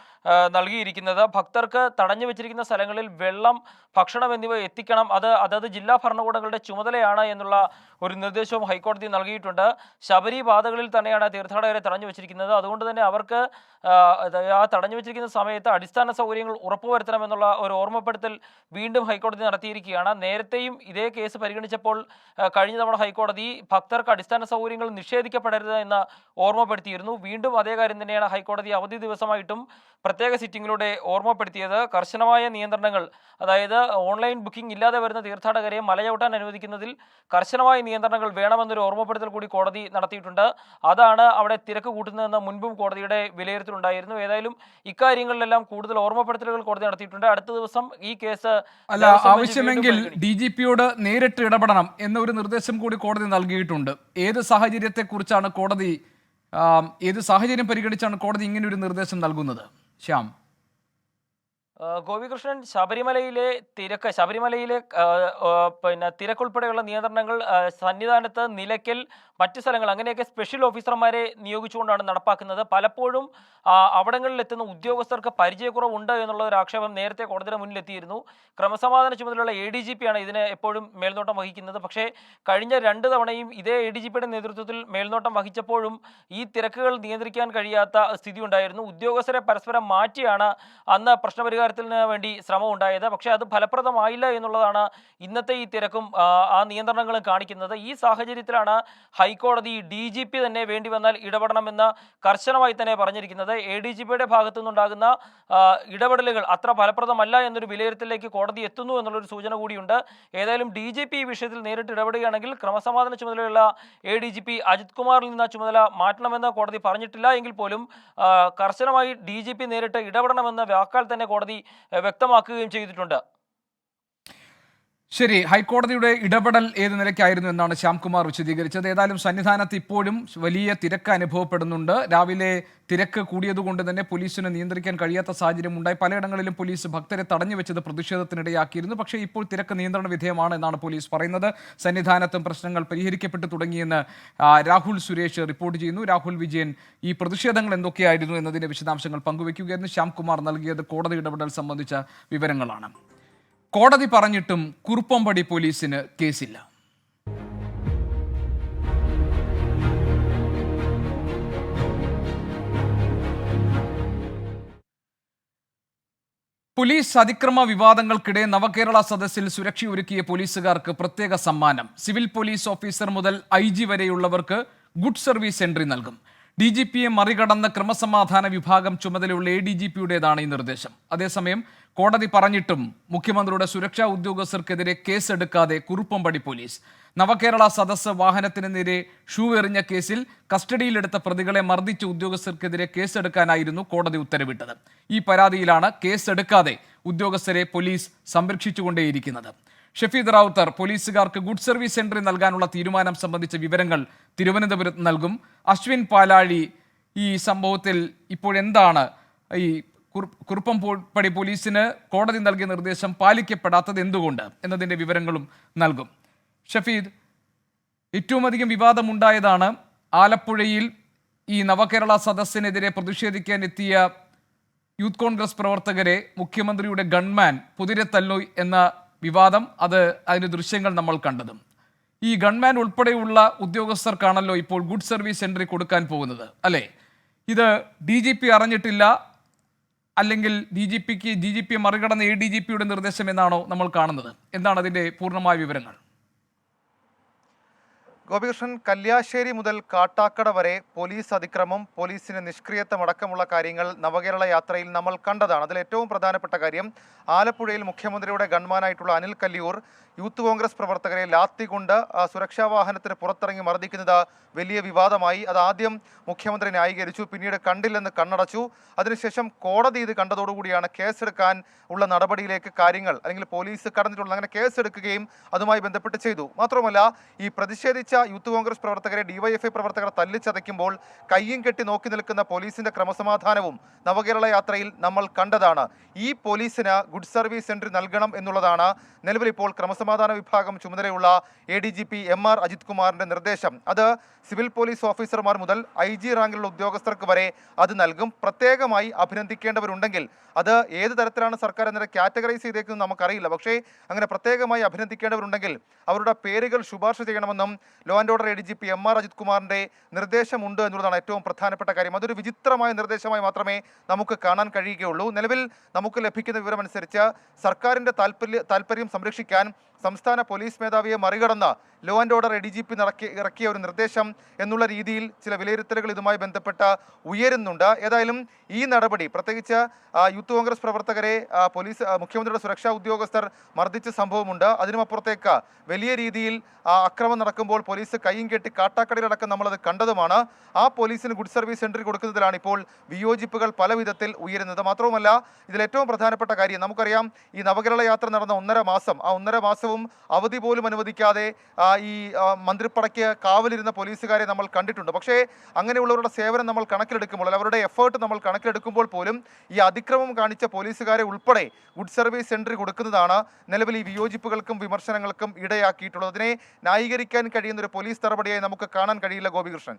നൽകിയിരിക്കുന്നത്. ഭക്തർക്ക് തടഞ്ഞു വെച്ചിരിക്കുന്ന സ്ഥലങ്ങളിൽ വെള്ളം, ഭക്ഷണം എന്നിവ എത്തിക്കണം, അത് അതത് ജില്ലാ ഭരണകൂടങ്ങളുടെ ചുമതലയാണ് എന്നുള്ള ഒരു നിർദ്ദേശവും ഹൈക്കോടതി നൽകിയിട്ടുണ്ട്. ശബരി പാതകളിൽ തന്നെയാണ് തീർത്ഥാടകരെ തടഞ്ഞു വെച്ചിരിക്കുന്നത്. അതുകൊണ്ട് തന്നെ അവർക്ക് ആ തടഞ്ഞു വെച്ചിരിക്കുന്ന സമയത്ത് അടിസ്ഥാന സൗകര്യങ്ങൾ ഉറപ്പുവരുത്തണമെന്നുള്ള ഒരു ഓർമ്മപ്പെടുത്തൽ വീണ്ടും ഹൈക്കോടതി നടത്തിയിരിക്കുകയാണ്. നേരത്തെയും ഇതേ കേസ് പരിഗണിച്ചപ്പോൾ കഴിഞ്ഞ തവണ ഹൈക്കോടതി ഭക്തർക്ക് അടിസ്ഥാന സൗകര്യങ്ങൾ നിഷേധിക്കപ്പെടരുത് എന്ന് ഓർമ്മപ്പെടുത്തിയിരുന്നു. വീണ്ടും അതേ കാര്യം തന്നെയാണ് ഹൈക്കോടതി അവധി ദിവസമായിട്ടും പ്രത്യേക സിറ്റിംഗിലൂടെ ഓർമ്മപ്പെടുത്തിയത്. കർശനമായ നിയന്ത്രണങ്ങൾ, അതായത് ഓൺലൈൻ ബുക്കിംഗ് ഇല്ലാതെ വരുന്ന തീർത്ഥാടകരെ മലചവിട്ടാൻ അനുവദിക്കുന്നതിൽ കർശനമായ നിയന്ത്രണങ്ങൾ വേണമെന്നൊരു ഓർമ്മപ്പെടുത്തൽ കൂടി കോടതി നടത്തിയിട്ടുണ്ട്. അതാണ് അവിടെ തിരക്ക് കൂട്ടുന്നതെന്ന് മുൻപും കോടതിയുടെ വിലയിരുത്തലുണ്ടായിരുന്നു. ഏതായാലും ഇക്കാര്യങ്ങളിലെല്ലാം കൂടുതൽ ഓർമ്മപ്പെടുത്തലുകൾ കോടതി നടത്തിയിട്ടുണ്ട്. അടുത്ത ദിവസം ഈ കേസ് ആവശ്യമെങ്കിൽ DGPയോട് നേരിട്ട് ഇടപെടണം എന്നൊരു നിർദ്ദേശം കൂടി കോടതി നൽകിയിട്ടുണ്ട്. ഏത് സാഹചര്യത്തെക്കുറിച്ചാണ് കോടതി, ഏത് സാഹചര്യം പരിഗണിച്ചാണ് കോടതി ഇങ്ങനെ ഒരു നിർദ്ദേശം നൽകുന്നത്? ശ്യാം. ഗോപികൃഷ്ണൻ, ശബരിമലയിലെ തിരക്കുൾപ്പെടെയുള്ള നിയന്ത്രണങ്ങൾ സന്നിധാനത്ത്, നിലയ്ക്കൽ, മറ്റു സ്ഥലങ്ങൾ അങ്ങനെയൊക്കെ സ്പെഷ്യൽ ഓഫീസർമാരെ നിയോഗിച്ചുകൊണ്ടാണ് നടപ്പാക്കുന്നത്. പലപ്പോഴും അവിടങ്ങളിൽ എത്തുന്ന ഉദ്യോഗസ്ഥർക്ക് പരിചയക്കുറവുണ്ട് എന്നുള്ള ഒരു ആക്ഷേപം നേരത്തെ കോടതിയുടെ മുന്നിലെത്തിയിരുന്നു. ക്രമസമാധാന ചുമതലയുള്ള ADGPയാണ് ഇതിന് എപ്പോഴും മേൽനോട്ടം വഹിക്കുന്നത്. പക്ഷേ കഴിഞ്ഞ 2 തവണയും ഇതേ ADGPയുടെ നേതൃത്വത്തിൽ മേൽനോട്ടം വഹിച്ചപ്പോഴും ഈ തിരക്കുകൾ നിയന്ത്രിക്കാൻ കഴിയാത്ത സ്ഥിതി ഉണ്ടായിരുന്നു. ഉദ്യോഗസ്ഥരെ പരസ്പരം മാറ്റിയാണ് അന്ന് പ്രശ്നപരിഹാരത്തിന് വേണ്ടി ശ്രമം ഉണ്ടായത്. പക്ഷേ അത് ഫലപ്രദമായില്ല എന്നുള്ളതാണ് ഇന്നത്തെ ഈ തിരക്കും ആ നിയന്ത്രണങ്ങളും കാണിക്കുന്നത്. ഈ സാഹചര്യത്തിലാണ് ഹൈക്കോടതി DGP തന്നെ വേണ്ടി വന്നാൽ ഇടപെടണമെന്ന് കർശനമായി തന്നെ പറഞ്ഞിരിക്കുന്നത്. ADGPയുടെ ഭാഗത്തു നിന്നുണ്ടാകുന്ന ഇടപെടലുകൾ അത്ര ഫലപ്രദമല്ല എന്നൊരു വിലയിരുത്തലിലേക്ക് കോടതി എത്തുന്നു എന്നുള്ളൊരു സൂചന കൂടിയുണ്ട്. ഏതായാലും DGP ഈ വിഷയത്തിൽ നേരിട്ട് ഇടപെടുകയാണെങ്കിൽ ക്രമസമാധാന ചുമതലയുള്ള ADGP അജിത് കുമാറിൽ നിന്ന് ചുമതല മാറ്റണമെന്ന് കോടതി പറഞ്ഞിട്ടില്ല എങ്കിൽ പോലും കർശനമായി DGP നേരിട്ട് ഇടപെടണമെന്ന വാക്കാൽ തന്നെ കോടതി വ്യക്തമാക്കുകയും ചെയ്തിട്ടുണ്ട്. ശരി, ഹൈക്കോടതിയുടെ ഇടപെടൽ ഏത് നിലയ്ക്കായിരുന്നു എന്നാണ് ശ്യാംകുമാർ വിശദീകരിച്ചത്. ഏതായാലും സന്നിധാനത്ത് ഇപ്പോഴും വലിയ തിരക്ക് അനുഭവപ്പെടുന്നുണ്ട്. രാവിലെ തിരക്ക് കൂടിയതുകൊണ്ട് തന്നെ പോലീസിന് നിയന്ത്രിക്കാൻ കഴിയാത്ത സാഹചര്യം ഉണ്ടായി. പലയിടങ്ങളിലും പോലീസ് ഭക്തരെ തടഞ്ഞു വെച്ചത് പ്രതിഷേധത്തിനിടയാക്കിയിരുന്നു. പക്ഷേ ഇപ്പോൾ തിരക്ക് നിയന്ത്രണ വിധേയമാണ് എന്നാണ് പോലീസ് പറയുന്നത്. സന്നിധാനത്തും പ്രശ്നങ്ങൾ പരിഹരിക്കപ്പെട്ടു തുടങ്ങിയെന്ന് രാഹുൽ സുരേഷ് റിപ്പോർട്ട് ചെയ്യുന്നു. രാഹുൽ വിജയൻ ഈ പ്രതിഷേധങ്ങൾ എന്തൊക്കെയായിരുന്നു എന്നതിന്റെ വിശദാംശങ്ങൾ പങ്കുവയ്ക്കുകയായിരുന്നു. ശ്യാംകുമാർ നൽകിയത് കോടതി ഇടപെടൽ സംബന്ധിച്ച വിവരങ്ങളാണ്. കോടതി പറഞ്ഞിട്ടും കുറുപ്പംപടി പോലീസിന് കേസില്ല. പോലീസ് അതിക്രമ വിവാദങ്ങൾക്കിടെ നവകേരള സദസ്സിൽ സുരക്ഷയൊരുക്കിയ പോലീസുകാർക്ക് പ്രത്യേക സമ്മാനം. സിവിൽ പോലീസ് ഓഫീസർ മുതൽ IG വരെയുള്ളവർക്ക് ഗുഡ് സർവീസ് എൻട്രി നൽകും. DGPയെ മറികടന്ന് ക്രമസമാധാന വിഭാഗം ചുമതലയുള്ള ADGPയുടേതാണ് ഈ നിർദ്ദേശം. അതേസമയം കോടതി പറഞ്ഞിട്ടും മുഖ്യമന്ത്രിയുടെ സുരക്ഷാ ഉദ്യോഗസ്ഥർക്കെതിരെ കേസെടുക്കാതെ കുറുപ്പംപടി പോലീസ്. നവകേരള സദസ്സ് വാഹനത്തിന് നേരെ ഷൂ എറിഞ്ഞ കേസിൽ കസ്റ്റഡിയിലെടുത്ത പ്രതികളെ മർദ്ദിച്ച ഉദ്യോഗസ്ഥർക്കെതിരെ കേസെടുക്കാനായിരുന്നു കോടതി ഉത്തരവിട്ടത്. ഈ പരാതിയിലാണ് കേസെടുക്കാതെ ഉദ്യോഗസ്ഥരെ പോലീസ് സംരക്ഷിച്ചുകൊണ്ടേയിരിക്കുന്നത്. ഷഫീദ് റാവുത്തർ പോലീസുകാർക്ക് ഗുഡ് സർവീസ് എൻട്രി നൽകാനുള്ള തീരുമാനം സംബന്ധിച്ച വിവരങ്ങൾ തിരുവനന്തപുരത്ത് നൽകും. അശ്വിൻ പാലാഴി, ഈ സംഭവത്തിൽ ഇപ്പോഴെന്താണ് ഈ കുറുപ്പംപടി പോലീസിന് കോടതി നൽകിയ നിർദ്ദേശം പാലിക്കപ്പെടാത്തത് എന്തുകൊണ്ട് എന്നതിൻ്റെ വിവരങ്ങളും നൽകും. ഷഫീദ്, ഏറ്റവും അധികം വിവാദമുണ്ടായതാണ് ആലപ്പുഴയിൽ ഈ നവകേരള സദസ്സിനെതിരെ പ്രതിഷേധിക്കാൻ എത്തിയ യൂത്ത് കോൺഗ്രസ് പ്രവർത്തകരെ മുഖ്യമന്ത്രിയുടെ ഗൺമാൻ കുതിരത്തല്ലു എന്ന വിവാദം. അതിൻ്റെ ദൃശ്യങ്ങൾ നമ്മൾ കണ്ടതും. ഈ ഗൺമാൻ ഉൾപ്പെടെയുള്ള ഉദ്യോഗസ്ഥർക്കാണല്ലോ ഇപ്പോൾ ഗുഡ് സർവീസ് എൻട്രി കൊടുക്കാൻ പോകുന്നത്, അല്ലേ? ഇത് DGP അറിഞ്ഞിട്ടില്ല, അല്ലെങ്കിൽ DGPയെ മറികടന്ന് ADGPയുടെ നിർദ്ദേശം എന്നാണോ നമ്മൾ കാണുന്നത്? എന്താണ് അതിൻ്റെ പൂർണ്ണമായ വിവരങ്ങൾ? ഗോപികൃഷ്ണൻ, കല്യാശ്ശേരി മുതൽ കാട്ടാക്കട വരെ പോലീസ് അതിക്രമം, പോലീസിന് നിഷ്ക്രിയത്വം അടക്കമുള്ള കാര്യങ്ങൾ നവകേരള യാത്രയിൽ നമ്മൾ കണ്ടതാണ്. അതിൽ ഏറ്റവും പ്രധാനപ്പെട്ട കാര്യം ആലപ്പുഴയിൽ മുഖ്യമന്ത്രിയുടെ ഗൺമാനായിട്ടുള്ള അനിൽ കല്ലിയൂർ യൂത്ത് കോൺഗ്രസ് പ്രവർത്തകരെ ലാത്തി കൊണ്ട് സുരക്ഷാ വാഹനത്തിന് പുറത്തിറങ്ങി മർദ്ദിക്കുന്നത് വലിയ വിവാദമായി. അത് ആദ്യം മുഖ്യമന്ത്രി ന്യായീകരിച്ചു, പിന്നീട് കണ്ടില്ലെന്ന് കണ്ണടച്ചു. അതിനുശേഷം കോടതി ഇത് കണ്ടതോടുകൂടിയാണ് കേസെടുക്കാൻ ഉള്ള നടപടിയിലേക്ക് കാര്യങ്ങൾ അല്ലെങ്കിൽ പോലീസ് കടന്നിട്ടുള്ളത്. അങ്ങനെ കേസെടുക്കുകയും അതുമായി ബന്ധപ്പെട്ട് ചെയ്തു. മാത്രമല്ല, ഈ പ്രതിഷേധിച്ച യൂത്ത് കോൺഗ്രസ് പ്രവർത്തകരെ ഡിവൈഎഫ്ഐ പ്രവർത്തകർ തല്ലിച്ചതയ്ക്കുമ്പോൾ കയ്യും കെട്ടി നോക്കി നിൽക്കുന്ന പോലീസിന്റെ ക്രമസമാധാനവും നവകേരള യാത്രയിൽ നമ്മൾ കണ്ടതാണ്. ഈ പോലീസിന് ഗുഡ് സർവീസ് എൻട്രി നൽകണം എന്നുള്ളതാണ് നിലവിൽ ഇപ്പോൾ ക്രമസമാധാന വിഭാഗം ചുമതലയുള്ള ADGP MR അജിത് കുമാറിന്റെ നിർദ്ദേശം. അത് സിവിൽ പോലീസ് ഓഫീസർമാർ മുതൽ IG റാങ്കിലുള്ള ഉദ്യോഗസ്ഥർക്ക് വരെ അത് നൽകും. പ്രത്യേകമായി അഭിനന്ദിക്കേണ്ടവരുണ്ടെങ്കിൽ അത് ഏത് തരത്തിലാണ് സർക്കാർ എന്നൊരു കാറ്റഗറൈസ് ചെയ്തേക്കുന്നത് നമുക്കറിയില്ല. പക്ഷേ അങ്ങനെ പ്രത്യേകമായി അഭിനന്ദിക്കേണ്ടവരുണ്ടെങ്കിൽ അവരുടെ പേരുകൾ ശുപാർശ ചെയ്യണമെന്നും law and order ADGP MR Ajith കുമാറിന്റെ നിർദ്ദേശമുണ്ട് എന്നുള്ളതാണ് ഏറ്റവും പ്രധാനപ്പെട്ട കാര്യം. അതൊരു വിചിത്രമായ നിർദ്ദേശമായി മാത്രമേ നമുക്ക് കാണാൻ കഴിയുകയുള്ളൂ. നിലവിൽ നമുക്ക് ലഭിക്കുന്ന വിവരമനുസരിച്ച് സർക്കാരിന്റെ താല്പര്യം സംരക്ഷിക്കാൻ സംസ്ഥാന പോലീസ് മേധാവിയെ മറികടന്ന് ലോ ആൻഡ് ഓർഡർ ADGP ഇറക്കിയ ഒരു നിർദ്ദേശം എന്നുള്ള രീതിയിൽ ചില വിലയിരുത്തലുകൾ ഇതുമായി ബന്ധപ്പെട്ട് ഉയരുന്നുണ്ട്. ഏതായാലും ഈ നടപടി പ്രത്യേകിച്ച് യൂത്ത് കോൺഗ്രസ് പ്രവർത്തകരെ മുഖ്യമന്ത്രിയുടെ സുരക്ഷാ ഉദ്യോഗസ്ഥർ മർദ്ദിച്ച സംഭവമുണ്ട്. അതിനുമപ്പുറത്തേക്ക് വലിയ രീതിയിൽ അക്രമം നടക്കുമ്പോൾ പോലീസ് കയ്യും കെട്ടി കാട്ടാക്കടയിലടക്കം നമ്മളത് കണ്ടതുമാണ്. ആ പോലീസിന് ഗുഡ് സർവീസ് എൻട്രി കൊടുക്കുന്നതിലാണ് ഇപ്പോൾ വിയോജിപ്പുകൾ പല വിധത്തിൽ ഉയരുന്നത്. മാത്രവുമല്ല, ഇതിൽ ഏറ്റവും പ്രധാനപ്പെട്ട കാര്യം നമുക്കറിയാം, ഈ നവകേരള യാത്ര നടന്ന 1.5 മാസം, ആ 1.5 മാസവും അവധി പോലും അനുവദിക്കാതെ ഈ മന്ത്രിപ്പടയ്ക്ക് കാവലിരുന്ന പോലീസുകാരെ നമ്മൾ കണ്ടിട്ടുണ്ട്. പക്ഷേ അങ്ങനെയുള്ളവരുടെ സേവനം നമ്മൾ കണക്കിലെടുക്കുമ്പോൾ, അവരുടെ എഫേർട്ട് നമ്മൾ കണക്കിലെടുക്കുമ്പോൾ പോലും ഈ അതിക്രമം കാണിച്ച പോലീസുകാരെ ഉൾപ്പെടെ ഗുഡ് സർവീസ് എൻട്രി കൊടുക്കുന്നതാണ് നിലവിൽ ഈ വിയോജിപ്പുകൾക്കും വിമർശനങ്ങൾക്കും ഇടയാക്കിയിട്ടുള്ളത്. അതിനെ ന്യായീകരിക്കാൻ കഴിയുന്ന ഒരു പോലീസ് നടപടിയായി നമുക്ക് കാണാൻ കഴിയില്ല. ഗോപികൃഷ്ണൻ.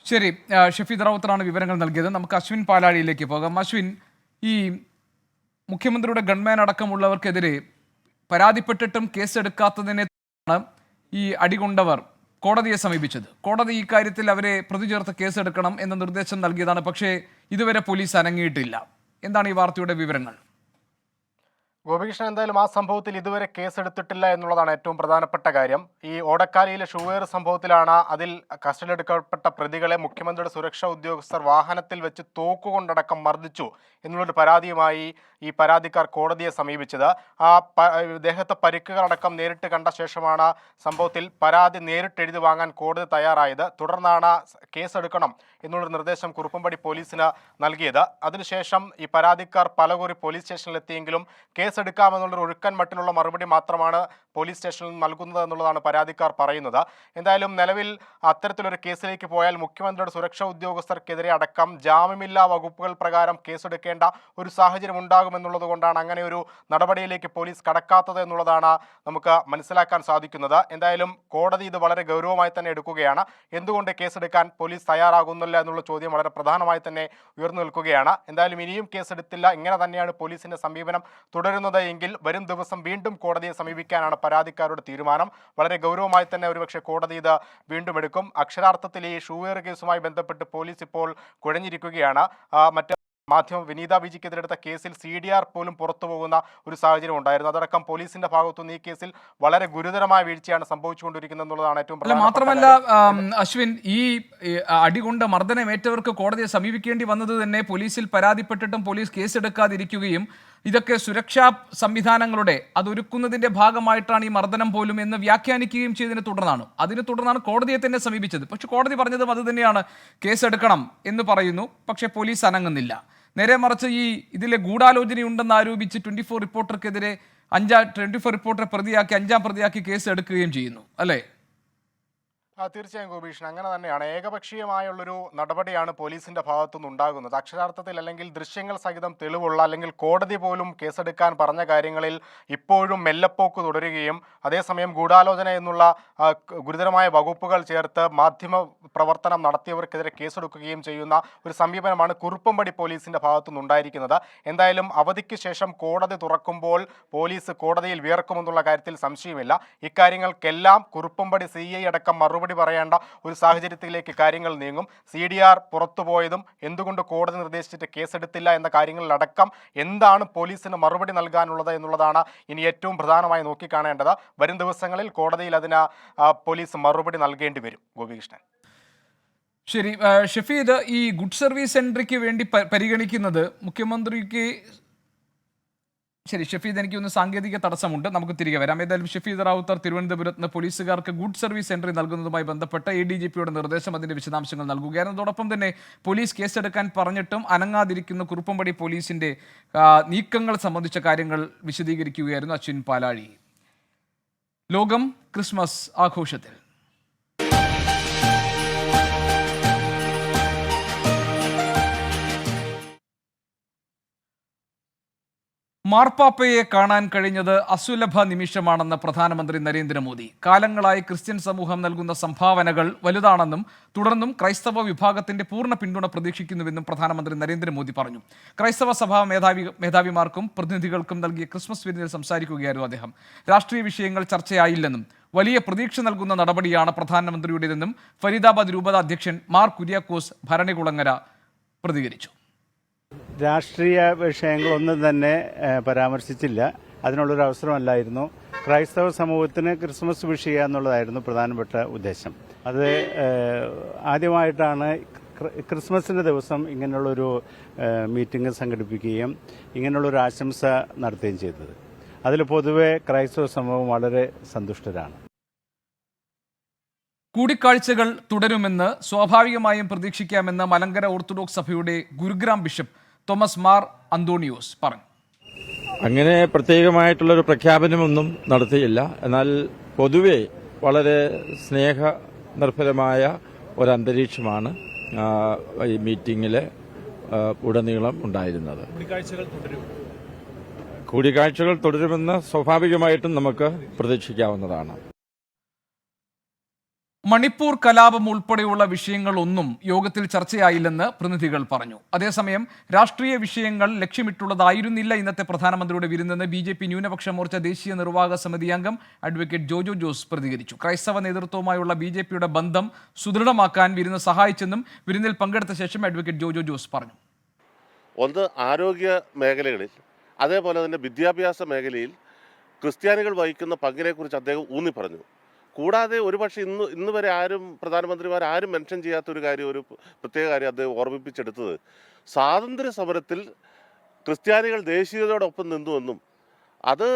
ശരി, ഷഫീദ് റാവുത്തറാണ് വിവരങ്ങൾ നൽകിയത്. നമുക്ക് അശ്വിൻ പാലാഴിയിലേക്ക് പോകാം. അശ്വിൻ, ഈ മുഖ്യമന്ത്രിയുടെ ഗൺമാൻ അടക്കമുള്ളവർക്കെതിരെ പരാതിപ്പെട്ടിട്ടും കേസെടുക്കാത്തതിനെ ഈ അടികൊണ്ടവർ കോടതിയെ സമീപിച്ചത്. കോടതി ഈ കാര്യത്തിൽ അവരെ പ്രതി ചേർത്ത് കേസെടുക്കണം എന്ന നിർദ്ദേശം നൽകിയതാണ്. പക്ഷേ ഇതുവരെ പോലീസ് അനങ്ങിയിട്ടില്ല. എന്താണ് ഈ വാർത്തയുടെ വിവരങ്ങൾ? ഗോപികൃഷ്ണൻ, എന്തായാലും ആ സംഭവത്തിൽ ഇതുവരെ കേസെടുത്തിട്ടില്ല എന്നുള്ളതാണ് ഏറ്റവും പ്രധാനപ്പെട്ട കാര്യം. ഈ ഓടക്കാലിയിലെ ഷൂവേർ സംഭവത്തിലാണ് അതിൽ കസ്റ്റഡിയിലെടുക്കപ്പെട്ട പ്രതികളെ മുഖ്യമന്ത്രിയുടെ സുരക്ഷാ ഉദ്യോഗസ്ഥർ വാഹനത്തിൽ വെച്ച് തോക്കുകൊണ്ടടക്കം മർദ്ദിച്ചു എന്നുള്ളൊരു പരാതിയുമായി ഈ പരാതിക്കാർ കോടതിയെ സമീപിച്ചത്. ആ ദേഹത്തെ പരിക്കുകളടക്കം നേരിട്ട് കണ്ട ശേഷമാണ് സംഭവത്തിൽ പരാതി നേരിട്ട് എഴുതി വാങ്ങാൻ കോടതി തയ്യാറായത്. തുടർന്നാണ് കേസെടുക്കണം എന്നുള്ളൊരു നിർദ്ദേശം കുറുപ്പംപടി പോലീസിന് നൽകിയത്. അതിനുശേഷം ഈ പരാതിക്കാർ പലകുറി പോലീസ് സ്റ്റേഷനിലെത്തിയെങ്കിലും കേസെടുക്കാമെന്നുള്ളൊരു ഒഴുക്കൻ മട്ടിലുള്ള മറുപടി മാത്രമാണ് പോലീസ് സ്റ്റേഷനിൽ നൽകുന്നത് എന്നുള്ളതാണ് പരാതിക്കാർ പറയുന്നത്. എന്തായാലും നിലവിൽ അത്തരത്തിലൊരു കേസിലേക്ക് പോയാൽ മുഖ്യമന്ത്രിയുടെ സുരക്ഷാ ഉദ്യോഗസ്ഥർക്കെതിരെ അടക്കം ജാമ്യമില്ലാ വകുപ്പുകൾ പ്രകാരം കേസെടുക്കേണ്ട ഒരു സാഹചര്യം ഉണ്ടാകുമെന്നുള്ളത് കൊണ്ടാണ് അങ്ങനെ ഒരു നടപടിയിലേക്ക് പോലീസ് കടക്കാത്തത് എന്നുള്ളതാണ് നമുക്ക് മനസ്സിലാക്കാൻ സാധിക്കുന്നത്. എന്തായാലും കോടതി ഇത് വളരെ ഗൗരവമായി തന്നെ എടുക്കുകയാണ്. എന്തുകൊണ്ട് കേസെടുക്കാൻ പോലീസ് തയ്യാറാകുന്നില്ല എന്നുള്ള ചോദ്യം വളരെ പ്രധാനമായി തന്നെ ഉയർന്നു നിൽക്കുകയാണ്. എന്തായാലും ഇനിയും കേസെടുത്തില്ല, ഇങ്ങനെ തന്നെയാണ് പോലീസിന്റെ സമീപനം തുടരുന്നത് എങ്കിൽ വരും ദിവസം വീണ്ടും കോടതിയെ സമീപിക്കാനാണ് പരാതിക്കാരുടെ തീരുമാനം. വളരെ ഗൗരവമായി തന്നെ ഒരുപക്ഷെ കോടതി ഇത് വീണ്ടും എടുക്കും. അക്ഷരാർത്ഥത്തിൽ ഈ ഷൂവേർ കേസുമായി ബന്ധപ്പെട്ട് പോലീസ് ഇപ്പോൾ കുഴഞ്ഞിരിക്കുകയാണ്. മറ്റ് മാധ്യമം വിനീത വിജിക്കെതിരെ എടുത്ത കേസിൽ CDR പോലും പുറത്തു പോകുന്ന ഒരു സാഹചര്യം ഉണ്ടായിരുന്നു. അതടക്കം പോലീസിന്റെ ഭാഗത്തുനിന്ന് ഈ കേസിൽ വളരെ ഗുരുതരമായ വീഴ്ചയാണ് സംഭവിച്ചുകൊണ്ടിരിക്കുന്നത് എന്നുള്ളതാണ് ഏറ്റവും പ്രധാനപ്പെട്ട. മാത്രമല്ല അശ്വിൻ, ഈ അടികൊണ്ട് മർദ്ദനമേറ്റവർക്ക് കോടതിയെ സമീപിക്കേണ്ടി വന്നത് തന്നെ പോലീസിൽ പരാതിപ്പെട്ടിട്ടും പോലീസ് കേസെടുക്കാതിരിക്കുകയും ഇതൊക്കെ സുരക്ഷാ സംവിധാനങ്ങളുടെ അതൊരുക്കുന്നതിന്റെ ഭാഗമായിട്ടാണ് ഈ മർദ്ദനം പോലും എന്ന് വ്യാഖ്യാനിക്കുകയും ചെയ്തതിനെ തുടർന്നാണ് കോടതിയെ തന്നെ സമീപിച്ചത്. പക്ഷെ കോടതി പറഞ്ഞതും അത് തന്നെയാണ്, കേസെടുക്കണം എന്ന് പറയുന്നു. പക്ഷെ പോലീസ് അനങ്ങുന്നില്ല. നേരെ മറിച്ച് ഈ ഇതിലെ ഗൂഢാലോചനയുണ്ടെന്ന് ആരോപിച്ച് 24 റിപ്പോർട്ടർക്കെതിരെ 24 റിപ്പോർട്ടറെ പ്രതിയാക്കി 5ാം പ്രതിയാക്കി കേസ് എടുക്കുകയും ചെയ്യുന്നു, അല്ലേ? തീർച്ചയായും ഗോപീഷ്, അങ്ങനെ തന്നെയാണ്. ഏകപക്ഷീയമായുള്ളൊരു നടപടിയാണ് പോലീസിന്റെ ഭാഗത്തുനിന്ന് ഉണ്ടാകുന്നത്. അക്ഷരാർത്ഥത്തിൽ അല്ലെങ്കിൽ ദൃശ്യങ്ങൾ സഹിതം തെളിവുള്ള അല്ലെങ്കിൽ കോടതി പോലും കേസെടുക്കാൻ പറഞ്ഞ കാര്യങ്ങളിൽ ഇപ്പോഴും മെല്ലപ്പോക്ക് തുടരുകയും അതേസമയം ഗൂഢാലോചന എന്നുള്ള ഗുരുതരമായ വകുപ്പുകൾ ചേർത്ത് മാധ്യമ പ്രവർത്തനം നടത്തിയവർക്കെതിരെ കേസെടുക്കുകയും ചെയ്യുന്ന ഒരു സമീപനമാണ് കുറുപ്പംപടി പോലീസിന്റെ ഭാഗത്തുനിന്ന് ഉണ്ടായിരിക്കുന്നത്. എന്തായാലും അവധിക്ക് ശേഷം കോടതി തുറക്കുമ്പോൾ പോലീസ് കോടതിയിൽ വിയർക്കുമെന്നുള്ള കാര്യത്തിൽ സംശയമില്ല. ഇക്കാര്യങ്ങൾക്കെല്ലാം കുറുപ്പംപടി CI അടക്കം മറുപടി പറയേണ്ട ഒരു സാഹചര്യത്തിലേക്ക് കാര്യങ്ങൾ നീങ്ങും. CDR പുറത്തുപോയതും എന്തുകൊണ്ട് കോടതി നിർദ്ദേശിച്ചിട്ട് കേസെടുത്തില്ല എന്ന കാര്യങ്ങളിലടക്കം എന്താണ് പോലീസിന് മറുപടി നൽകാനുള്ളത് എന്നുള്ളതാണ് ഇനി ഏറ്റവും പ്രധാനമായി നോക്കിക്കാണേണ്ടത്. വരും ദിവസങ്ങളിൽ കോടതിയിൽ അതിന് പോലീസ് മറുപടി നൽകേണ്ടി വരും. ഗോപികൃഷ്ണൻ. ശരി, ഷഫീദ്, ഈ ഗുഡ് സർവീസ് എൻട്രിക്ക് വേണ്ടി പരിഗണിക്കുന്നത് മുഖ്യമന്ത്രിക്ക് ശരി ഷഫീദ്, എനിക്കൊന്ന് സാങ്കേതിക തടസ്സമുണ്ട്, നമുക്ക് തിരികെ വരാം. ഏതായാലും ഷഫീദ് റാവുത്തർ തിരുവനന്തപുരത്ത് നിന്ന് പോലീസുകാർക്ക് ഗുഡ് സർവീസ് എൻട്രി നൽകുന്നതുമായി ബന്ധപ്പെട്ട ADGPയുടെ നിർദ്ദേശം, അതിന്റെ വിശദാംശങ്ങൾ നൽകുകയായിരുന്നു. അതോടൊപ്പം തന്നെ പോലീസ് കേസെടുക്കാൻ പറഞ്ഞിട്ടും അനങ്ങാതിരിക്കുന്ന കുറുപ്പംപടി പോലീസിന്റെ നീക്കങ്ങൾ സംബന്ധിച്ച കാര്യങ്ങൾ വിശദീകരിക്കുകയായിരുന്നു അശ്വിൻ പാലാഴി. ലോകം ക്രിസ്മസ് ആഘോഷത്തിൽ. മാർപ്പാപ്പയെ കാണാൻ കഴിഞ്ഞത് അസുലഭ നിമിഷമാണെന്ന് പ്രധാനമന്ത്രി നരേന്ദ്രമോദി. കാലങ്ങളായി ക്രിസ്ത്യൻ സമൂഹം നൽകുന്ന സംഭാവനകൾ വലുതാണെന്നും തുടർന്നും ക്രൈസ്തവ വിഭാഗത്തിന്റെ പൂർണ്ണ പിന്തുണ പ്രതീക്ഷിക്കുന്നുവെന്നും പ്രധാനമന്ത്രി നരേന്ദ്രമോദി പറഞ്ഞു. ക്രൈസ്തവ സഭാ മേധാവിമാർക്കും പ്രതിനിധികൾക്കും നൽകിയ ക്രിസ്മസ് വിരുന്നിൽ സംസാരിക്കുകയായിരുന്നു അദ്ദേഹം. രാഷ്ട്രീയ വിഷയങ്ങൾ ചർച്ചയായില്ലെന്നും വലിയ പ്രതീക്ഷ നൽകുന്ന നടപടിയാണ് പ്രധാനമന്ത്രിയുടേതെന്നും ഫരീദാബാദ് രൂപത അധ്യക്ഷൻ മാർ കുര്യാക്കോസ് ഭരണികുളങ്ങര പ്രതികരിച്ചു. രാഷ്ട്രീയ വിഷയങ്ങളൊന്നും തന്നെ പരാമർശിച്ചില്ല. അതിനുള്ളൊരു അവസരമല്ലായിരുന്നു. ക്രൈസ്തവ സമൂഹത്തിന് ക്രിസ്മസ് വിഷ് ചെയ്യുക എന്നുള്ളതായിരുന്നു പ്രധാനപ്പെട്ട ഉദ്ദേശം. അത് ആദ്യമായിട്ടാണ് ക്രിസ്മസിൻ്റെ ദിവസം ഇങ്ങനെയുള്ളൊരു മീറ്റിംഗ് സംഘടിപ്പിക്കുകയും ഇങ്ങനെയുള്ളൊരു ആശംസ നടത്തുകയും ചെയ്തത്. അതിൽ പൊതുവെ ക്രൈസ്തവ സമൂഹം വളരെ സന്തുഷ്ടരാണ്. കൂടിക്കാഴ്ചകൾ തുടരുമെന്ന് സ്വാഭാവികമായും പ്രതീക്ഷിക്കാമെന്ന് മലങ്കര ഓർത്തഡോക്സ് സഭയുടെ ഗുരുഗ്രാം ബിഷപ്പ് തോമസ് മാർ അന്തോണിയോസ് പറഞ്ഞു. അങ്ങനെ പ്രത്യേകമായിട്ടുള്ളൊരു പ്രഖ്യാപനമൊന്നും നടത്തിയില്ല. എന്നാൽ പൊതുവെ വളരെ സ്നേഹനിർഭരമായ ഒരന്തരീക്ഷമാണ് ഈ മീറ്റിംഗിൽ ഉടനീളം ഉണ്ടായിരുന്നത്. കൂടിക്കാഴ്ചകൾ തുടരുമെന്ന് സ്വാഭാവികമായിട്ടും നമുക്ക് പ്രതീക്ഷിക്കാവുന്നതാണ്. മണിപ്പൂർ കലാപം ഉൾപ്പെടെയുള്ള വിഷയങ്ങളൊന്നും യോഗത്തിൽ ചർച്ചയായില്ലെന്ന് പ്രതിനിധികൾ പറഞ്ഞു. അതേസമയം രാഷ്ട്രീയ വിഷയങ്ങൾ ലക്ഷ്യമിട്ടുള്ളതായിരുന്നില്ല ഇന്നത്തെ പ്രധാനമന്ത്രിയുടെ വിരുന്നെന്ന് BJP ന്യൂനപക്ഷ മോർച്ച ദേശീയ നിർവാഹക സമിതി അംഗം അഡ്വക്കേറ്റ് ജോജോ ജോസ് പ്രതികരിച്ചു. ക്രൈസ്തവ നേതൃത്വവുമായുള്ള BJPയുടെ ബന്ധം സുദൃഢമാക്കാൻ വിരുന്ന് സഹായിച്ചെന്നും വിരുന്നിൽ പങ്കെടുത്ത ശേഷം അഡ്വക്കേറ്റ് ജോജോ ജോസ് പറഞ്ഞു. ഒന്ന്, ആരോഗ്യ മേഖലകളിൽ അതേപോലെ തന്നെ വിദ്യാഭ്യാസ മേഖലയിൽ ക്രിസ്ത്യാനികൾ വഹിക്കുന്ന പങ്കിനെക്കുറിച്ച് അദ്ദേഹം ഊന്നി പറഞ്ഞു. കൂടാതെ ഒരുപക്ഷെ ഇന്ന് വരെ പ്രധാനമന്ത്രിമാരും മെൻഷൻ ചെയ്യാത്തൊരു കാര്യം, ഒരു പ്രത്യേക കാര്യം അദ്ദേഹം ഓർമ്മിപ്പിച്ചെടുത്തത്, സ്വാതന്ത്ര്യ സമരത്തിൽ ക്രിസ്ത്യാനികൾ ദേശീയതയോടൊപ്പം നിന്നുവെന്നും അത്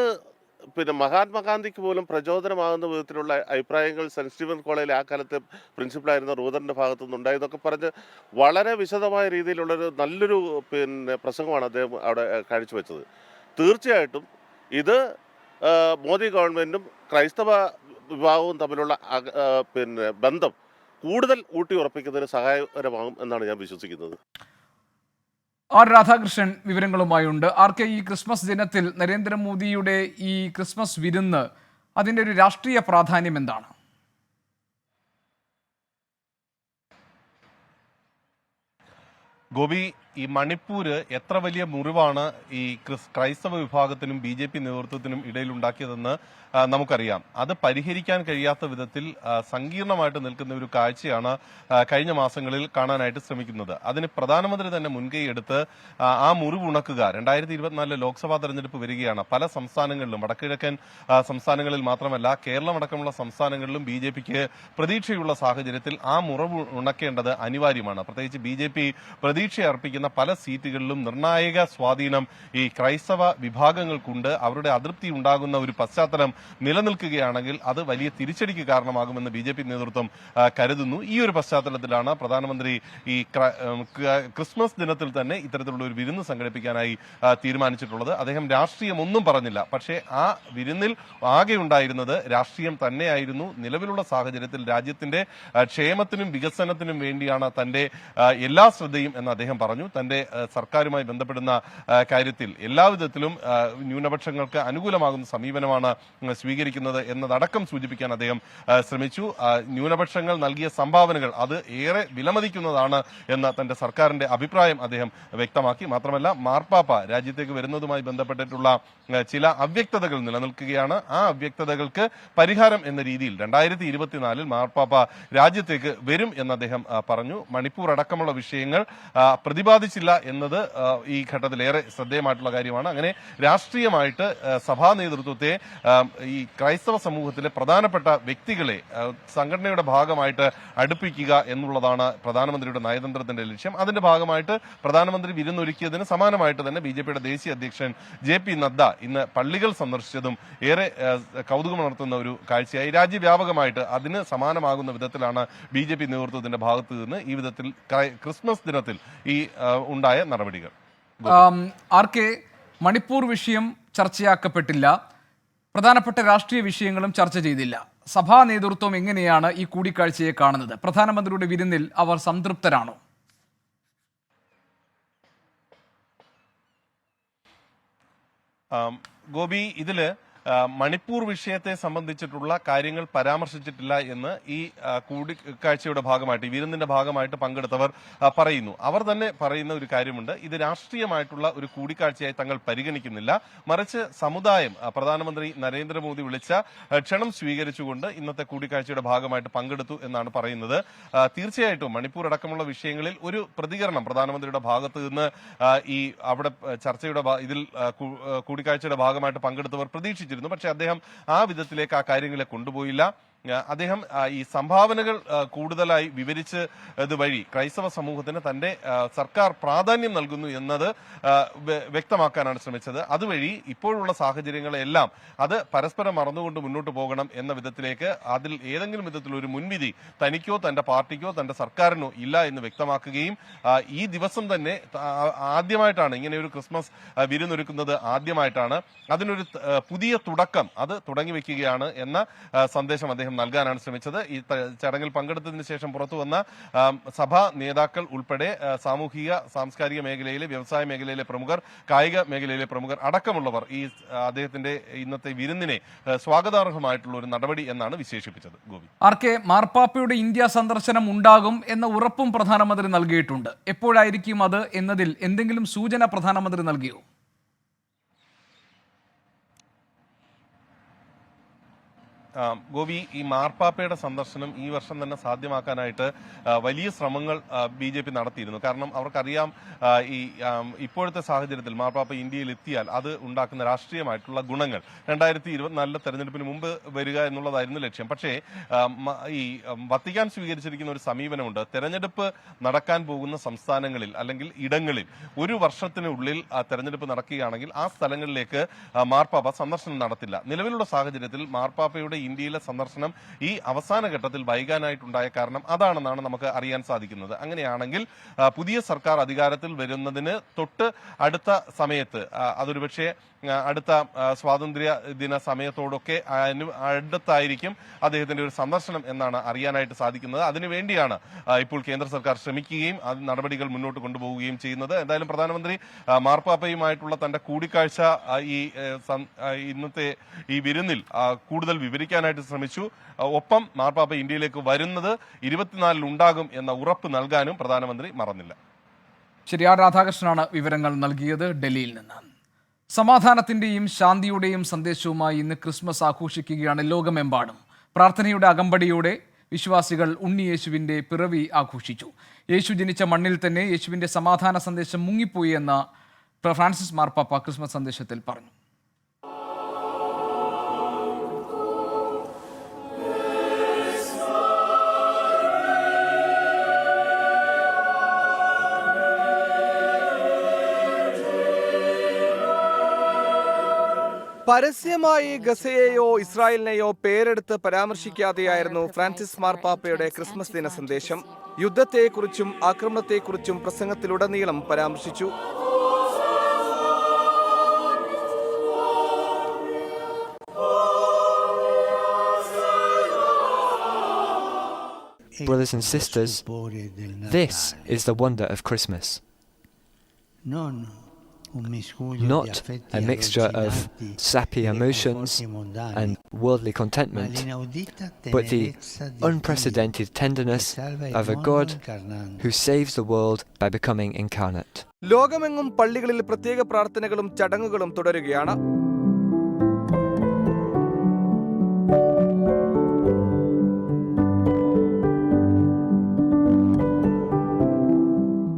മഹാത്മാഗാന്ധിക്ക് പോലും പ്രചോദനമാകുന്ന വിധത്തിലുള്ള അഭിപ്രായങ്ങൾ സെൻറ്റ് സ്റ്റീഫൻ കോളേജിലെ ആ കാലത്തെ പ്രിൻസിപ്പളായിരുന്ന റൂദറിൻ്റെ ഭാഗത്തുനിന്നുണ്ടായതൊക്കെ പറഞ്ഞ് വളരെ വിശദമായ രീതിയിലുള്ളൊരു നല്ലൊരു പ്രസംഗമാണ് അദ്ദേഹം അവിടെ കാഴ്ചവെച്ചത്. തീർച്ചയായിട്ടും ഇത് മോദി ഗവൺമെൻറ്റും ക്രൈസ്തവ വിഭാഗവും തമ്മിലുള്ള ബന്ധം കൂടുതൽ ഊട്ടിയുറപ്പിക്കുന്നതിന് സഹായകരമാകും എന്നാണ് ഞാൻ വിശ്വസിക്കുന്നത്. ആർ രാധാകൃഷ്ണൻ വിവരങ്ങളുമായുണ്ട്. ആർക്കെ, ഈ ക്രിസ്മസ് ദിനത്തിൽ നരേന്ദ്രമോദിയുടെ ഈ ക്രിസ്മസ് വിരുന്ന്, അതിൻ്റെ ഒരു രാഷ്ട്രീയ പ്രാധാന്യം എന്താണ്? ഗോപി, ഈ മണിപ്പൂര് എത്ര വലിയ മുറിവാണ് ഈ ക്രൈസ്തവ വിഭാഗത്തിനും BJP നേതൃത്വത്തിനും ഇടയിലുണ്ടാക്കിയതെന്ന് നമുക്കറിയാം. അത് പരിഹരിക്കാൻ കഴിയാത്ത വിധത്തിൽ സങ്കീർണമായിട്ട് നിൽക്കുന്ന ഒരു കാഴ്ചയാണ് കഴിഞ്ഞ മാസങ്ങളിൽ കാണാനായിട്ട് ശ്രമിക്കുന്നത്. അതിന് പ്രധാനമന്ത്രി തന്നെ മുൻകൈ എടുത്ത് ആ മുറിവ് ഉണക്കുക. 2024 ലോക്സഭാ തെരഞ്ഞെടുപ്പ് വരികയാണ്. പല സംസ്ഥാനങ്ങളിലും, വടക്കിഴക്കൻ സംസ്ഥാനങ്ങളിൽ മാത്രമല്ല കേരളമടക്കമുള്ള സംസ്ഥാനങ്ങളിലും BJPക്ക് പ്രതീക്ഷയുള്ള സാഹചര്യത്തിൽ ആ മുറിവ് ഉണക്കേണ്ടത് അനിവാര്യമാണ്. പ്രത്യേകിച്ച് BJP പ്രതീക്ഷയർപ്പിക്കുന്ന പല സീറ്റുകളിലും നിർണായക സ്വാധീനം ഈ ക്രൈസ്തവ വിഭാഗങ്ങൾക്കുണ്ട്. അവരുടെ അതൃപ്തി ഉണ്ടാകുന്ന ഒരു പശ്ചാത്തലം നിലനിൽക്കുകയാണെങ്കിൽ അത് വലിയ തിരിച്ചടിക്ക് കാരണമാകുമെന്ന് BJP നേതൃത്വം കരുതുന്നു. ഈ ഒരു പശ്ചാത്തലത്തിലാണ് പ്രധാനമന്ത്രി ഈ ക്രിസ്മസ് ദിനത്തിൽ തന്നെ ഇത്തരത്തിലുള്ള ഒരു വിരുന്ന് സംഘടിപ്പിക്കാനായി തീരുമാനിച്ചിട്ടുള്ളത്. അദ്ദേഹം രാഷ്ട്രീയം ഒന്നും പറഞ്ഞില്ല. പക്ഷേ ആ വിരുന്നിൽ ആകെ ഉണ്ടായിരുന്നത് രാഷ്ട്രീയം തന്നെയായിരുന്നു. നിലവിലുള്ള സാഹചര്യത്തിൽ രാജ്യത്തിന്റെ ക്ഷേമത്തിനും വികസനത്തിനും വേണ്ടിയാണ് തന്റെ എല്ലാ ശ്രദ്ധയും എന്ന് അദ്ദേഹം പറഞ്ഞു. തന്റെ സർക്കാരുമായി ബന്ധപ്പെടുന്ന കാര്യത്തിൽ എല്ലാവിധത്തിലും ന്യൂനപക്ഷങ്ങൾക്ക് അനുകൂലമാകുന്ന സമീപനമാണ് സ്വീകരിക്കുന്നത് എന്നതടക്കം സൂചിപ്പിക്കാൻ അദ്ദേഹം ശ്രമിച്ചു. ന്യൂനപക്ഷങ്ങൾ നൽകിയ സംഭാവനകൾ അത് ഏറെ വിലമതിക്കുന്നതാണ് എന്ന തന്റെ സർക്കാരിന്റെ അഭിപ്രായം അദ്ദേഹം വ്യക്തമാക്കി. മാത്രമല്ല, മാർപ്പാപ്പ രാജ്യത്തേക്ക് വരുന്നതുമായി ബന്ധപ്പെട്ടിട്ടുള്ള ചില അവ്യക്തതകൾ നിലനിൽക്കുകയാണ്. ആ അവ്യക്തതകൾക്ക് പരിഹാരം എന്ന രീതിയിൽ 2024 മാർപ്പാപ്പ രാജ്യത്തേക്ക് വരും എന്ന് അദ്ദേഹം പറഞ്ഞു. മണിപ്പൂർ അടക്കമുള്ള വിഷയങ്ങൾ പ്രതിപാദിച്ചു സാധിച്ചില്ല എന്നത് ഈ ഘട്ടത്തിൽ ഏറെ ശ്രദ്ധേയമായിട്ടുള്ള കാര്യമാണ്. അങ്ങനെ രാഷ്ട്രീയമായിട്ട് സഭാ നേതൃത്വത്തെ ഈ ക്രൈസ്തവ സമൂഹത്തിലെ പ്രധാനപ്പെട്ട വ്യക്തികളെ സംഘടനയുടെ ഭാഗമായിട്ട് അടുപ്പിക്കുക എന്നുള്ളതാണ് പ്രധാനമന്ത്രിയുടെ നയതന്ത്രത്തിന്റെ ലക്ഷ്യം. അതിന്റെ ഭാഗമായിട്ട് പ്രധാനമന്ത്രി വിരുന്നൊരുക്കിയതിന് സമാനമായിട്ട് തന്നെ ബിജെപിയുടെ ദേശീയ അധ്യക്ഷൻ JP നദ്ദ ഇന്ന് പള്ളികൾ സന്ദർശിച്ചതും ഏറെ കൗതുകമുണർത്തുന്ന ഒരു കാഴ്ചയായി. രാജ്യവ്യാപകമായിട്ട് അതിന് സമാനമാകുന്ന വിധത്തിലാണ് BJP നേതൃത്വത്തിന്റെ ഭാഗത്ത് നിന്ന് ഈ വിധത്തിൽ ക്രിസ്മസ് ദിനത്തിൽ ഈ ഉണ്ടായ നടപടികൾ. RK, മണിപ്പൂർ വിഷയം ചർച്ചയാക്കപ്പെട്ടില്ല, പ്രധാനപ്പെട്ട രാഷ്ട്രീയ വിഷയങ്ങളും ചർച്ച ചെയ്തില്ല. സഭാ നേതൃത്വം എങ്ങനെയാണ് ഈ കൂടിക്കാഴ്ചയെ കാണുന്നത്? പ്രധാനമന്ത്രിയുടെ വിരുന്നിൽ അവർ സംതൃപ്തരാണോ? ഗോപി, ഇതില് മണിപ്പൂർ വിഷയത്തെ സംബന്ധിച്ചിട്ടുള്ള കാര്യങ്ങൾ പരാമർശിച്ചിട്ടില്ല എന്ന് ഈ കൂടിക്കാഴ്ചയുടെ ഭാഗമായിട്ട്, ഈ വിരുന്നിന്റെ ഭാഗമായിട്ട് പങ്കെടുത്തവർ പറയുന്നു. അവർ തന്നെ പറയുന്ന ഒരു കാര്യമുണ്ട്, ഇത് രാഷ്ട്രീയമായിട്ടുള്ള ഒരു കൂടിക്കാഴ്ചയായി തങ്ങൾ പരിഗണിക്കുന്നില്ല, മറിച്ച് സമുദായം പ്രധാനമന്ത്രി നരേന്ദ്രമോദി വിളിച്ച ക്ഷണം സ്വീകരിച്ചുകൊണ്ട് ഇന്നത്തെ കൂടിക്കാഴ്ചയുടെ ഭാഗമായിട്ട് പങ്കെടുത്തു എന്നാണ് പറയുന്നത്. തീർച്ചയായിട്ടും മണിപ്പൂർ അടക്കമുള്ള വിഷയങ്ങളിൽ ഒരു പ്രതികരണം പ്രധാനമന്ത്രിയുടെ ഭാഗത്ത് നിന്ന് ഈ അവിടെ ചർച്ചയുടെ ഇതിൽ കൂടിക്കാഴ്ചയുടെ ഭാഗമായിട്ട് പങ്കെടുത്തവർ പ്രതീക്ഷിച്ചു. പക്ഷെ അദ്ദേഹം ആ വിധത്തിലേക്ക് ആ കാര്യങ്ങളെ കൊണ്ടുപോയില്ല. അദ്ദേഹം ഈ സംഭാവനകൾ കൂടുതലായി വിവരിച്ച് വഴി ക്രൈസ്തവ സമൂഹത്തിന് തന്റെ സർക്കാർ പ്രാധാന്യം നൽകുന്നു എന്നത് വ്യക്തമാക്കാനാണ് ശ്രമിച്ചത്. അതുവഴി ഇപ്പോഴുള്ള സാഹചര്യങ്ങളെല്ലാം അത് പരസ്പരം മറന്നുകൊണ്ട് മുന്നോട്ട് പോകണം എന്ന വിധത്തിലേക്ക്, അതിൽ ഏതെങ്കിലും വിധത്തിലൊരു മുൻവിധി തനിക്കോ തന്റെ പാർട്ടിക്കോ തന്റെ സർക്കാരിനോ ഇല്ല എന്ന് വ്യക്തമാക്കുകയും ഈ ദിവസം തന്നെ ആദ്യമായിട്ടാണ് ഇങ്ങനെ ഒരു ക്രിസ്മസ് വിരുന്നൊരുക്കുന്നത്, ആദ്യമായിട്ടാണ് അതിനൊരു പുതിയ തുടക്കം അത് തുടങ്ങി വെക്കുകയാണ് എന്ന സന്ദേശം അദ്ദേഹം നൽകാനാണ് ശ്രമിച്ചത്. ഈ ചടങ്ങിൽ പങ്കെടുത്തതിന് ശേഷം പുറത്തു വന്ന സഭാ നേതാക്കൾ ഉൾപ്പെടെ സാമൂഹിക സാംസ്കാരിക മേഖലയിലെ, വ്യവസായ മേഖലയിലെ പ്രമുഖർ, കായിക മേഖലയിലെ പ്രമുഖർ അടക്കമുള്ളവർ ഈ അദ്ദേഹത്തിന്റെ ഇന്നത്തെ വിരുന്നിനെ സ്വാഗതാർഹമായിട്ടുള്ള ഒരു നടപടി എന്നാണ് വിശേഷിപ്പിച്ചത്. ഗോപി, RK, മാർപ്പാപ്പയുടെ ഇന്ത്യ സന്ദർശനം ഉണ്ടാകും എന്ന ഉറപ്പും പ്രധാനമന്ത്രി നൽകിയിട്ടുണ്ട്. എപ്പോഴായിരിക്കും അത് എന്നതിൽ എന്തെങ്കിലും സൂചന പ്രധാനമന്ത്രി നൽകിയോ? ഗോപി, ഈ മാർപ്പാപ്പയുടെ സന്ദർശനം ഈ വർഷം തന്നെ സാധ്യമാക്കാനായിട്ട് വലിയ ശ്രമങ്ങൾ BJP നടത്തിയിരുന്നു. കാരണം അവർക്കറിയാം ഈ ഇപ്പോഴത്തെ സാഹചര്യത്തിൽ മാർപ്പാപ്പ ഇന്ത്യയിൽ എത്തിയാൽ അത് ഉണ്ടാക്കുന്ന രാഷ്ട്രീയമായിട്ടുള്ള ഗുണങ്ങൾ 2024 തെരഞ്ഞെടുപ്പിന് മുമ്പ് വരിക എന്നുള്ളതായിരുന്നു ലക്ഷ്യം. പക്ഷേ ഈ വത്തിക്കാൻ സ്വീകരിച്ചിരിക്കുന്ന ഒരു സമീപനമുണ്ട്. തെരഞ്ഞെടുപ്പ് നടക്കാൻ പോകുന്ന സംസ്ഥാനങ്ങളിൽ അല്ലെങ്കിൽ ഇടങ്ങളിൽ ഒരു വർഷത്തിനുള്ളിൽ തെരഞ്ഞെടുപ്പ് നടക്കുകയാണെങ്കിൽ ആ സ്ഥലങ്ങളിലേക്ക് മാർപ്പാപ്പ സന്ദർശനം നടത്തില്ല. നിലവിലുള്ള സാഹചര്യത്തിൽ മാർപ്പാപ്പയുടെ ഇന്ത്യയിലെ സന്ദർശനം ഈ അവസാന ഘട്ടത്തിൽ വൈകാനായിട്ടുണ്ടായ കാരണം അതാണെന്നാണ് നമുക്ക് അറിയാൻ സാധിക്കുന്നത്. അങ്ങനെയാണെങ്കിൽ പുതിയ സർക്കാർ അധികാരത്തിൽ വരുന്നതിന് തൊട്ട് അടുത്ത സമയത്ത്, അതൊരുപക്ഷെ അടുത്ത സ്വാതന്ത്ര്യ ദിന സമയത്തോടൊക്കെ അടുത്തായിരിക്കും അദ്ദേഹത്തിന്റെ ഒരു സന്ദർശനം എന്നാണ് അറിയാനായിട്ട് സാധിക്കുന്നത്. അതിനുവേണ്ടിയാണ് ഇപ്പോൾ കേന്ദ്ര സർക്കാർ ശ്രമിക്കുകയും അത് നടപടികൾ മുന്നോട്ട് കൊണ്ടുപോവുകയും ചെയ്യുന്നത്. എന്തായാലും പ്രധാനമന്ത്രി മാർപ്പാപ്പയുമായിട്ടുള്ള തന്റെ കൂടിക്കാഴ്ച ഈ ഇന്നത്തെ ഈ വിരുന്നിൽ കൂടുതൽ വിവരിക്കാനായിട്ട് ശ്രമിച്ചു. ഒപ്പം മാർപ്പാപ്പ ഇന്ത്യയിലേക്ക് വരുന്നത് 24 ഉണ്ടാകും എന്ന ഉറപ്പ് നൽകാനും പ്രധാനമന്ത്രി മറന്നില്ല. ശരി, ആർ രാധാകൃഷ്ണനാണ് വിവരങ്ങൾ നൽകിയത് ഡൽഹിയിൽ നിന്ന്. സമാധാനത്തിന്റെയും ശാന്തിയുടെയും സന്ദേശവുമായി ഇന്ന് ക്രിസ്മസ് ആഘോഷിക്കുകയാണ് ലോകമെമ്പാടും. പ്രാർത്ഥനയുടെ അകമ്പടിയോടെ വിശ്വാസികൾ ഉണ്ണിയേശുവിന്റെ പിറവി ആഘോഷിച്ചു. യേശു ജനിച്ച മണ്ണിൽ തന്നെ യേശുവിന്റെ സമാധാന സന്ദേശം മുങ്ങിപ്പോയി എന്ന് ഫ്രാൻസിസ് മാർപ്പാപ്പ ക്രിസ്മസ് സന്ദേശത്തിൽ പറഞ്ഞു. പരസ്യമായി ഗസയെയോ ഇസ്രായേലിനെയോ പേരെടുത്ത് പരാമർശിക്കാതെയായിരുന്നു ഫ്രാൻസിസ് മാർപ്പാപ്പയുടെ ക്രിസ്മസ് ദിന സന്ദേശം. യുദ്ധത്തെക്കുറിച്ചും ആക്രമണത്തെക്കുറിച്ചും പ്രസംഗത്തിലുടനീളം പരാമർശിച്ചു. Brothers and sisters, this is the wonder of Christmas. Not a mixture of sappy emotions and worldly contentment, but the unprecedented tenderness of a God who saves the world by becoming incarnate. ലോകമെങ്ങും പള്ളികളിൽ പ്രത്യേക പ്രാർത്ഥനകളും ചടങ്ങുകളും തുടരുകയാണ്.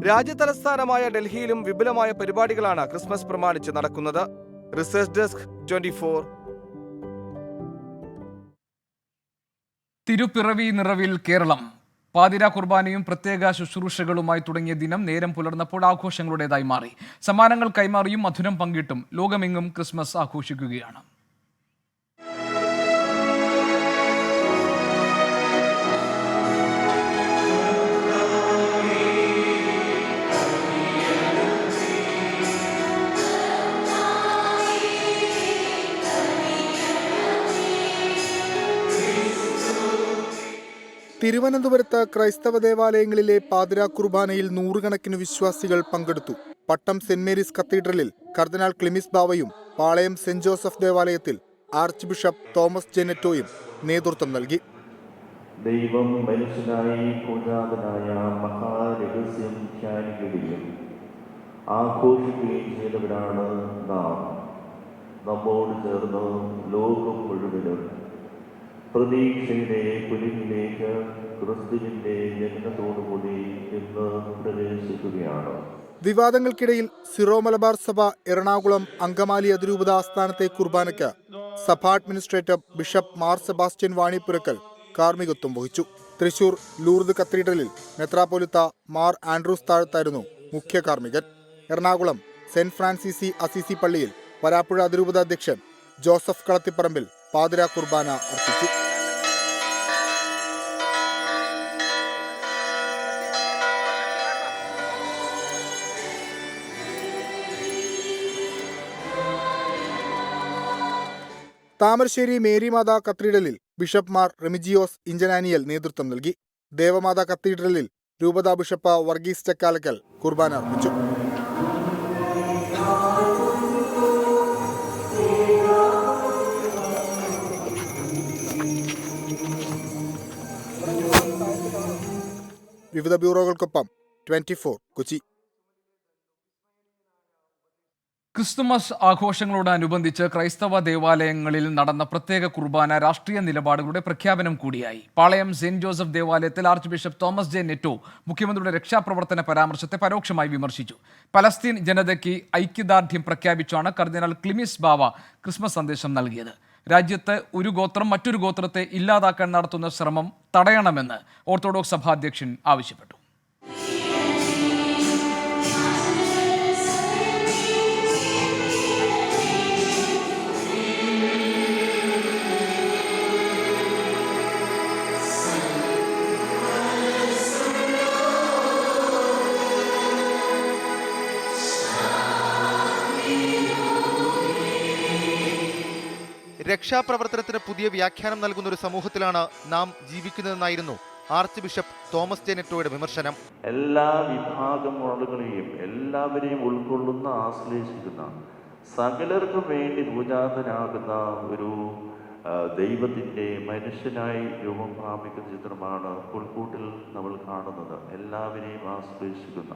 രാജ്യതലസ്ഥാനമായ ഡൽഹിയിലും വിപുലമായ പരിപാടികളാണ് Christmas പ്രമാണിച്ച് നടക്കുന്നത്. Research desk 24. തിരുപ്പിറവി നിറവിൽ കേരളം. പാതിര കുർബാനയും പ്രത്യേക ശുശ്രൂഷകളുമായി തുടങ്ങിയ ദിനം നേരം പുലർന്നപ്പോൾ ആഘോഷങ്ങളുടേതായി മാറി. സമ്മാനങ്ങൾ കൈമാറിയും മധുരം പങ്കിട്ടും ലോകമെങ്ങും ക്രിസ്മസ് ആഘോഷിക്കുകയാണ്. തിരുവനന്തപുരത്ത് ക്രൈസ്തവ ദേവാലയങ്ങളിലെ പാതിരാ കുർബാനയിൽ നൂറുകണക്കിന് വിശ്വാസികൾ പങ്കെടുത്തു. പട്ടം സെന്റ് മേരീസ് കത്തീഡ്രലിൽ കർദിനാൾ ക്ലിമിസ് ബാവയും പാളയം സെന്റ് ജോസഫ് ദേവാലയത്തിൽ ആർച്ച് ബിഷപ്പ് തോമസ് ജെനറ്റോയും നേതൃത്വം നൽകി. ദൈവം മനുഷ്യനായി പൂജാതനായ മഹാരഹസ്യം ധ്യാനിക്കുകയും ആഘോഷിക്കുകയും ചെയ്തവരാണ് നാം. നമ്മോട് ചേർന്ന് ലോകം മുഴുവനും പ്രതീക്ഷയുടെ പുലിയിലേക്ക് ക്രിസ്തുവിന്റെ ജനനത്തോടുകൂടി ഇന്ന് പ്രവേശിക്കുകയാണ്. വിവാദങ്ങൾക്കിടയിൽ സിറോ മലബാർ സഭ എറണാകുളം അങ്കമാലി അതിരൂപത ആസ്ഥാനത്തെ കുർബാനയ്ക്ക് സഭാ അഡ്മിനിസ്ട്രേറ്റർ ബിഷപ്പ് മാർ സെബാസ്റ്റ്യൻ വാണിപ്പുരക്കൽ കാർമ്മികത്വം വഹിച്ചു. തൃശൂർ ലൂർദ് കത്തീഡ്രലിൽ മെത്രാപ്പൊലിത്ത മാർ ആൻഡ്രൂസ് താഴത്തായിരുന്നു മുഖ്യ കാർമ്മികൻ. എറണാകുളം സെന്റ് ഫ്രാൻസിസി അസീസി പള്ളിയിൽ വരാപ്പുഴ അതിരൂപത അധ്യക്ഷൻ ജോസഫ് കളത്തിപ്പറമ്പിൽ പാതിരാ കുർബാന അർപ്പിച്ചു. താമരശ്ശേരി മേരിമാതാ കത്തീഡ്രലിൽ ബിഷപ്പ് മാർ റെമിജിയോസ് ഇഞ്ചനാനിയൽ നേതൃത്വം നൽകി. ദേവമാതാ കത്തീഡ്രലിൽ രൂപതാ ബിഷപ്പ് വർഗീസ് ചക്കാലക്കൽ കുർബാന അർപ്പിച്ചു. വിവിധ ബ്യൂറോകൾക്കൊപ്പം 24 കൊച്ചി. ക്രിസ്തുമസ് ആഘോഷങ്ങളോടനുബന്ധിച്ച് ക്രൈസ്തവ ദേവാലയങ്ങളിൽ നടന്ന പ്രത്യേക കുർബാന രാഷ്ട്രീയ നിലപാടുകളുടെ പ്രഖ്യാപനം കൂടിയായി. പാളയം സെന്റ് ജോസഫ് ദേവാലയത്തിൽ ആർച്ച് ബിഷപ്പ് തോമസ് ജെ നെറ്റോ മുഖ്യമന്ത്രിയുടെ രക്ഷാപ്രവർത്തന പരാമർശത്തെ പരോക്ഷമായി വിമർശിച്ചു. പലസ്തീൻ ജനതയ്ക്ക് ഐക്യദാർഢ്യം പ്രഖ്യാപിച്ചാണ് കർദിനാൾ ക്ലിമിസ് ബാവ ക്രിസ്മസ് സന്ദേശം നൽകിയത്. രാജ്യത്ത് ഒരു ഗോത്രം മറ്റൊരു ഗോത്രത്തെ ഇല്ലാതാക്കാൻ നടത്തുന്ന ശ്രമം തടയണമെന്ന് ഓർത്തഡോക്സ് സഭാധ്യക്ഷൻ ആവശ്യപ്പെട്ടു. രക്ഷാപ്രവർത്തനത്തിന് പുതിയ വ്യാഖ്യാനം നൽകുന്ന ഒരു സമൂഹത്തിലാണ് നാം ജീവിക്കുന്നതെന്നായിരുന്നു ആർച്ച് ബിഷപ്പ് തോമസ് ജെ നെറ്റോയുടെ വിമർശനം. എല്ലാ വിഭാഗം ആളുകളെയും എല്ലാവരെയും ഉൾക്കൊള്ളുന്ന ആശ്ലേഷിക്കുന്ന സകലർക്കും വേണ്ടി പൂജാതനാകുന്ന ഒരു ദൈവത്തിൻ്റെ മനുഷ്യനായി രൂപം പ്രാപിക്കുന്ന ചിത്രമാണ് പുൽക്കൂട്ടിൽ നമ്മൾ കാണുന്നത്. എല്ലാവരെയും ആശ്ലേഷിക്കുന്ന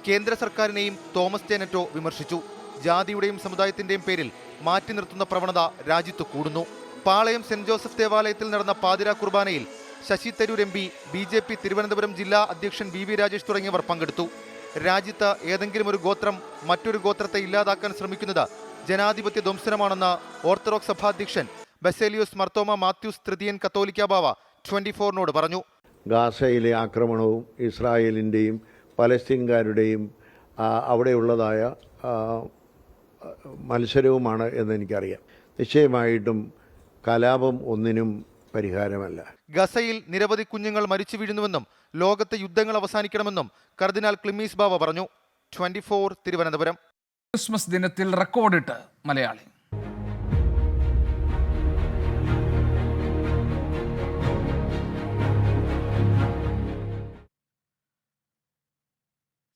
കേന്ദ്ര സർക്കാരിനെയും തോമസ് ജെ നെറ്റോ വിമർശിച്ചു. ജാതിയുടെയും സമുദായത്തിന്റെയും പേരിൽ മാറ്റി നിർത്തുന്ന പ്രവണത രാജ്യത്ത് കൂടുന്നു. പാളയം സെന്റ് ജോസഫ് ദേവാലയത്തിൽ നടന്ന പാതിരാ കുർബാനയിൽ ശശി തരൂർ MP, BJP തിരുവനന്തപുരം ജില്ലാ അധ്യക്ഷൻ BV രാജേഷ് തുടങ്ങിയവർ പങ്കെടുത്തു. രാജ്യത്ത് ഏതെങ്കിലും ഒരു ഗോത്രം മറ്റൊരു ഗോത്രത്തെ ഇല്ലാതാക്കാൻ ശ്രമിക്കുന്നത് ജനാധിപത്യ ധ്വംസനമാണെന്ന് ഓർത്തഡോക്സ് സഭാധ്യക്ഷൻ ബസേലിയോസ് മർത്തോമ മാത്യൂസ് തൃതീയൻ കത്തോലിക്ക ബാവ 24 പറഞ്ഞു. ഗാസയിലെ ആക്രമണവും ഇസ്രായേലിൻ്റെയും പലസ്തീൻകാരുടെയും അവിടെയുള്ളതായ മത്സരവുമാണ് എന്നെനിക്കറിയാം. നിശ്ചയമായിട്ടും കലാപം ഒന്നിനും പരിഹാരമല്ല. ഗസയിൽ നിരവധി കുഞ്ഞുങ്ങൾ മരിച്ചു വീഴുന്നുവെന്നും ലോകത്തെ യുദ്ധങ്ങൾ അവസാനിക്കണമെന്നും കർദിനാൾ ക്ലിമീസ് ബാവ പറഞ്ഞു. 24 തിരുവനന്തപുരം. ക്രിസ്മസ് ദിനത്തിൽ റെക്കോർഡിട്ട് മലയാളി.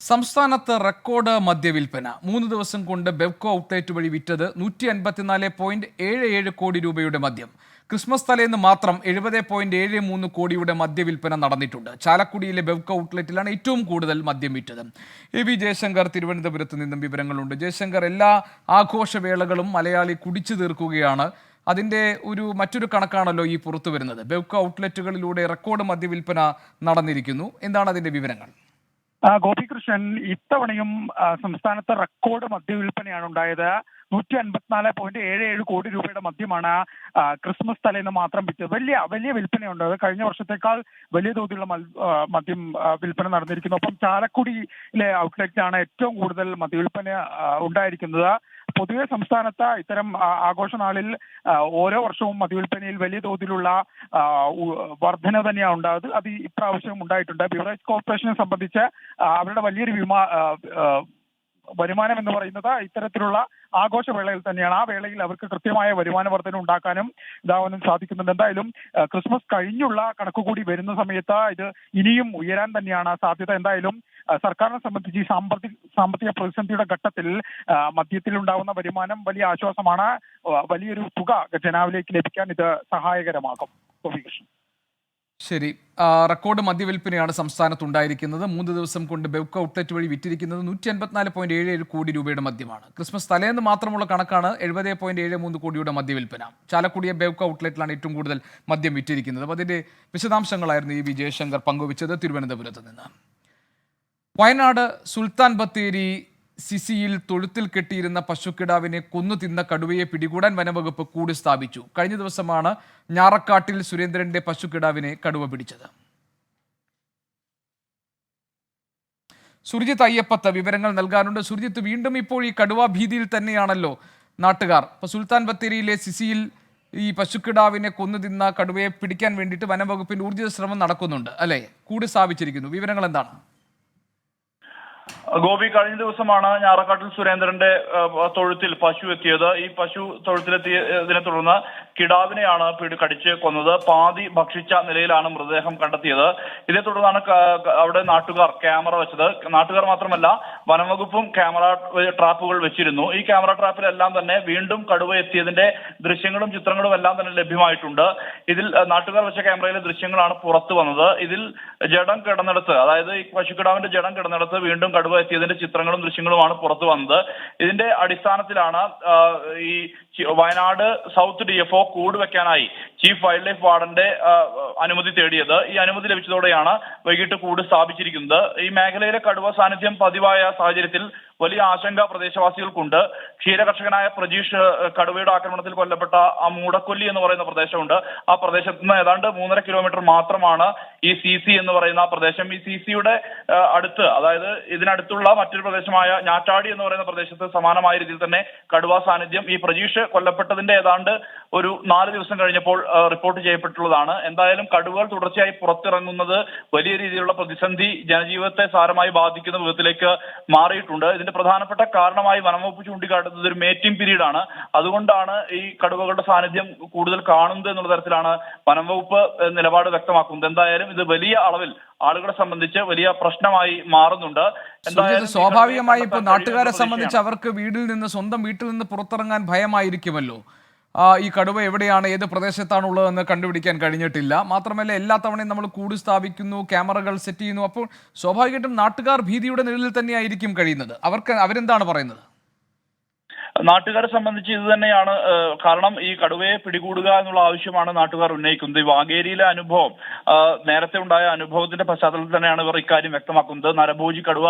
സംസ്ഥാനത്ത് റെക്കോർഡ് മദ്യവിൽപ്പന. 3 ദിവസം കൊണ്ട് ബെവ്കോ ഔട്ട്ലെറ്റ് വഴി വിറ്റത് 154.77 കോടി രൂപയുടെ മദ്യം. ക്രിസ്മസ് തലേന്ന് മാത്രം 70.73 കോടിയുടെ മദ്യവിൽപ്പന നടന്നിട്ടുണ്ട്. ചാലക്കുടിയിലെ ബെവ്കോ ഔട്ട്ലെറ്റിലാണ് ഏറ്റവും കൂടുതൽ മദ്യം വിറ്റത്. AV ജയശങ്കർ തിരുവനന്തപുരത്ത് നിന്നും വിവരങ്ങളുണ്ട്. ജയശങ്കർ, എല്ലാ ആഘോഷവേളകളും മലയാളി കുടിച്ചു തീർക്കുകയാണ്. അതിൻ്റെ മറ്റൊരു കണക്കാണല്ലോ ഈ പുറത്തു വരുന്നത്. ബെവ്കോ ഔട്ട്ലെറ്റുകളിലൂടെ റെക്കോർഡ് മദ്യവിൽപ്പന നടന്നിരിക്കുന്നു. എന്താണ് അതിൻ്റെ വിവരങ്ങൾ? ഗോപികൃഷ്ണൻ, ഇത്തവണയും സംസ്ഥാനത്ത് റെക്കോർഡ് മദ്യവിൽപ്പനയാണ് ഉണ്ടായത്. 154.77 കോടി രൂപയുടെ മദ്യമാണ് ക്രിസ്മസ് തലേന്ന് മാത്രം വിറ്റത്. വലിയ വിൽപ്പനയുണ്ട്. അത് കഴിഞ്ഞ വർഷത്തേക്കാൾ വലിയ തോതിലുള്ള മദ്യം വിൽപ്പന നടന്നിരിക്കുന്നു. ഒപ്പം ചാലക്കുടിയിലെ ഔട്ട്ലെറ്റിലാണ് ഏറ്റവും കൂടുതൽ മദ്യവിൽപ്പന ഉണ്ടായിരിക്കുന്നത്. പൊതുവെ സംസ്ഥാനത്ത് ഇത്തരം ആഘോഷനാളിൽ ഓരോ വർഷവും മദ്യവിൽപ്പനയിൽ വലിയ തോതിലുള്ള വർധന തന്നെയാണ് ഉണ്ടാകുന്നത്. അത് ഇപ്രാവശ്യം ഉണ്ടായിട്ടുണ്ട്. ബിവറേജ് കോർപ്പറേഷനെ സംബന്ധിച്ച് അവരുടെ വലിയൊരു വരുമാനം എന്ന് പറയുന്നത് ഇത്തരത്തിലുള്ള ആഘോഷവേളയിൽ തന്നെയാണ്. ആ വേളയിൽ അവർക്ക് കൃത്യമായ വരുമാന വർധന ഉണ്ടാക്കാനും ഇതാവാനും സാധിക്കുന്നുണ്ട്. എന്തായാലും ക്രിസ്മസ് കഴിഞ്ഞുള്ള കണക്കുകൂടി വരുന്ന സമയത്ത് ഇത് ഇനിയും ഉയരാൻ തന്നെയാണ് സാധ്യത. എന്തായാലും സർക്കാരിനെ സംബന്ധിച്ച് ഈ സാമ്പത്തിക പ്രതിസന്ധിയുടെ ഘട്ടത്തിൽ മദ്യത്തിൽ ഉണ്ടാകുന്ന വരുമാനം വലിയ ആശ്വാസമാണ്. വലിയൊരു തുക ജനാവിലേക്ക് ലഭിക്കാൻ ഇത് സഹായകരമാകും. ഗോപികൃഷ്ണൻ. ശരി, റെക്കോർഡ് മദ്യവിൽപ്പനയാണ് സംസ്ഥാനത്ത് ഉണ്ടായിരിക്കുന്നത്. 3 ദിവസം കൊണ്ട് ബെവ്കോ ഔട്ട്ലെറ്റ് വഴി വിറ്റിരിക്കുന്നത് 154.77 കോടി രൂപയുടെ മദ്യമാണ്. ക്രിസ്മസ് തലേന്ന് മാത്രമുള്ള കണക്കാണ് 70.73 കോടിയുടെ മദ്യവിൽപ്പന. ചാലക്കുടിയെ ബെവ്കോ ഔട്ട്ലെറ്റിലാണ് ഏറ്റവും കൂടുതൽ മദ്യം വിറ്റിരിക്കുന്നത്. അപ്പോൾ അതിൻ്റെ വിശദാംശങ്ങളായിരുന്നു ഇ വി ജയശങ്കർ പങ്കുവച്ചത് തിരുവനന്തപുരത്ത് നിന്ന്. വയനാട് സുൽത്താൻ ബത്തേരി സിസിയിൽ തൊഴുത്തിൽ കെട്ടിയിരുന്ന പശുക്കിടാവിനെ കൊന്നു തിന്ന കടുവയെ പിടികൂടാൻ വനംവകുപ്പ് കൂട് സ്ഥാപിച്ചു. കഴിഞ്ഞ ദിവസമാണ് ഞാറക്കാട്ടിൽ സുരേന്ദ്രന്റെ പശുക്കിടാവിനെ കടുവ പിടിച്ചത്. സുർജിത്ത് അയ്യപ്പത്ത് വിവരങ്ങൾ നൽകാനുണ്ട്. സുർജിത്ത്, വീണ്ടും ഇപ്പോൾ ഈ കടുവ ഭീതിയിൽ തന്നെയാണല്ലോ നാട്ടുകാർ. ഇപ്പോൾ സുൽത്താൻ ബത്തേരിയിലെ സിസിയിൽ ഈ പശുക്കിടാവിനെ കൊന്നു തിന്ന കടുവയെ പിടിക്കാൻ വേണ്ടിയിട്ട് വനംവകുപ്പിന്റെ ഊർജിത ശ്രമം നടക്കുന്നുണ്ട് അല്ലേ? കൂട് സ്ഥാപിച്ചിരിക്കുന്നു. വിവരങ്ങൾ എന്താണ്? ഗോപി, കഴിഞ്ഞ ദിവസമാണ് ഞാറക്കാട്ടിൽ സുരേന്ദ്രന്റെ തൊഴുത്തിൽ പശു എത്തിയത്. ഈ പശു തൊഴുത്തിലെത്തിയതിനെ തുടർന്ന് കിടാവിനെയാണ് കടിച്ച് കൊന്നത്. പാതി ഭക്ഷിച്ച നിലയിലാണ് മൃതദേഹം കണ്ടെത്തിയത്. ഇതേ തുടർന്നാണ് അവിടെ നാട്ടുകാർ ക്യാമറ വെച്ചത്. നാട്ടുകാർ മാത്രമല്ല, വനംവകുപ്പും ക്യാമറ ട്രാപ്പുകൾ വെച്ചിരുന്നു. ഈ ക്യാമറ ട്രാപ്പിലെല്ലാം തന്നെ വീണ്ടും കടുവ എത്തിയതിന്റെ ദൃശ്യങ്ങളും ചിത്രങ്ങളും എല്ലാം തന്നെ ലഭ്യമായിട്ടുണ്ട്. ഇതിൽ നാട്ടുകാർ വെച്ച ക്യാമറയിലെ ദൃശ്യങ്ങളാണ് പുറത്തു വന്നത്. ഇതിൽ ജഡം കിടന്നിടത്ത്, അതായത് ഈ പശുക്കിടാവിന്റെ ജഡം കിടന്നിടത്ത് വീണ്ടും കടുവ എത്തിയതിന്റെ ചിത്രങ്ങളും ദൃശ്യങ്ങളുമാണ് പുറത്തു വന്നത്. ഇതിന്റെ അടിസ്ഥാനത്തിലാണ് ഈ വയനാട് സൗത്ത് DFO കൂട് വെക്കാനായി ചീഫ് വൈൽഡ് ലൈഫ് വാർഡന്റെ അനുമതി തേടിയത്. ഈ അനുമതി ലഭിച്ചതോടെയാണ് വൈകിട്ട് കൂട് സ്ഥാപിച്ചിരിക്കുന്നത്. ഈ മേഖലയിലെ കടുവ സാന്നിധ്യം പതിവായ സാഹചര്യത്തിൽ വലിയ ആശങ്ക പ്രദേശവാസികൾക്കുണ്ട്. ക്ഷീരകർഷകനായ പ്രജീഷ് കടുവയുടെ ആക്രമണത്തിൽ കൊല്ലപ്പെട്ട ആ മൂടക്കൊല്ലി എന്ന് പറയുന്ന പ്രദേശമുണ്ട്. ആ പ്രദേശത്ത് നിന്ന് ഏതാണ്ട് 3.5 കിലോമീറ്റർ മാത്രമാണ് ഈ CC എന്ന് പറയുന്ന പ്രദേശം. ഈ CCയുടെ അടുത്ത്, അതായത് ഇതിനടുത്തുള്ള മറ്റൊരു പ്രദേശമായ ഞാറ്റാടി എന്ന് പറയുന്ന പ്രദേശത്ത് സമാനമായ രീതിയിൽ തന്നെ കടുവ സാന്നിധ്യം ഈ പ്രജീഷ് കൊല്ലപ്പെട്ടതിന്റെ ഏതാണ്ട് ഒരു 4 ദിവസം കഴിഞ്ഞപ്പോൾ റിപ്പോർട്ട് ചെയ്യപ്പെട്ടുള്ളതാണ്. എന്തായാലും കടുവകൾ തുടർച്ചയായി പുറത്തിറങ്ങുന്നത് വലിയ രീതിയിലുള്ള പ്രതിസന്ധി ജനജീവിതത്തെ സാരമായി ബാധിക്കുന്ന വിധത്തിലേക്ക് മാറിയിട്ടുണ്ട്. ഇതിന്റെ പ്രധാനപ്പെട്ട കാരണമായി വനംവകുപ്പ് ചൂണ്ടിക്കാട്ടുന്നത് ഒരു മേറ്റിംഗ് പീരീഡ് ആണ്. അതുകൊണ്ടാണ് ഈ കടുവകളുടെ സാന്നിധ്യം കൂടുതൽ കാണുന്നത് എന്നുള്ള തരത്തിലാണ് വനംവകുപ്പ് നിലപാട് വ്യക്തമാക്കുന്നത്. എന്തായാലും ഇത് വലിയ അളവിൽ ആളുകളെ സംബന്ധിച്ച് വലിയ പ്രശ്നമായി മാറുന്നുണ്ട്. എന്തായാലും സ്വാഭാവികമായി ഇപ്പോൾ നാട്ടുകാരെ സംബന്ധിച്ച് അവർക്ക് സ്വന്തം വീട്ടിൽ നിന്ന് പുറത്തിറങ്ങാൻ ഭയമായിരിക്കുമല്ലോ. ഈ കടുവ എവിടെയാണ്, ഏത് പ്രദേശത്താണുള്ളതെന്ന് കണ്ടുപിടിക്കാൻ കഴിഞ്ഞിട്ടില്ല. മാത്രമല്ല, എല്ലാ തവണയും നമ്മൾ കൂട് സ്ഥാപിക്കുന്നു, ക്യാമറകൾ സെറ്റ് ചെയ്യുന്നു. അപ്പോൾ സ്വാഭാവികമായിട്ടും നാട്ടുകാർ ഭീതിയുടെ നിഴലിൽ തന്നെയായിരിക്കും കഴിയുന്നത്. അവരെന്താണ് പറയുന്നത്? നാട്ടുകാരെ സംബന്ധിച്ച് ഇത് തന്നെയാണ് കാരണം. ഈ കടുവയെ പിടികൂടുക എന്നുള്ള ആവശ്യമാണ് നാട്ടുകാർ ഉന്നയിക്കുന്നത്. ഈ വാഗേരിയിലെ അനുഭവം, നേരത്തെ ഉണ്ടായ അനുഭവത്തിന്റെ പശ്ചാത്തലത്തിൽ തന്നെയാണ് ഇവർ ഇക്കാര്യം വ്യക്തമാക്കുന്നത്. നരഭോജി കടുവ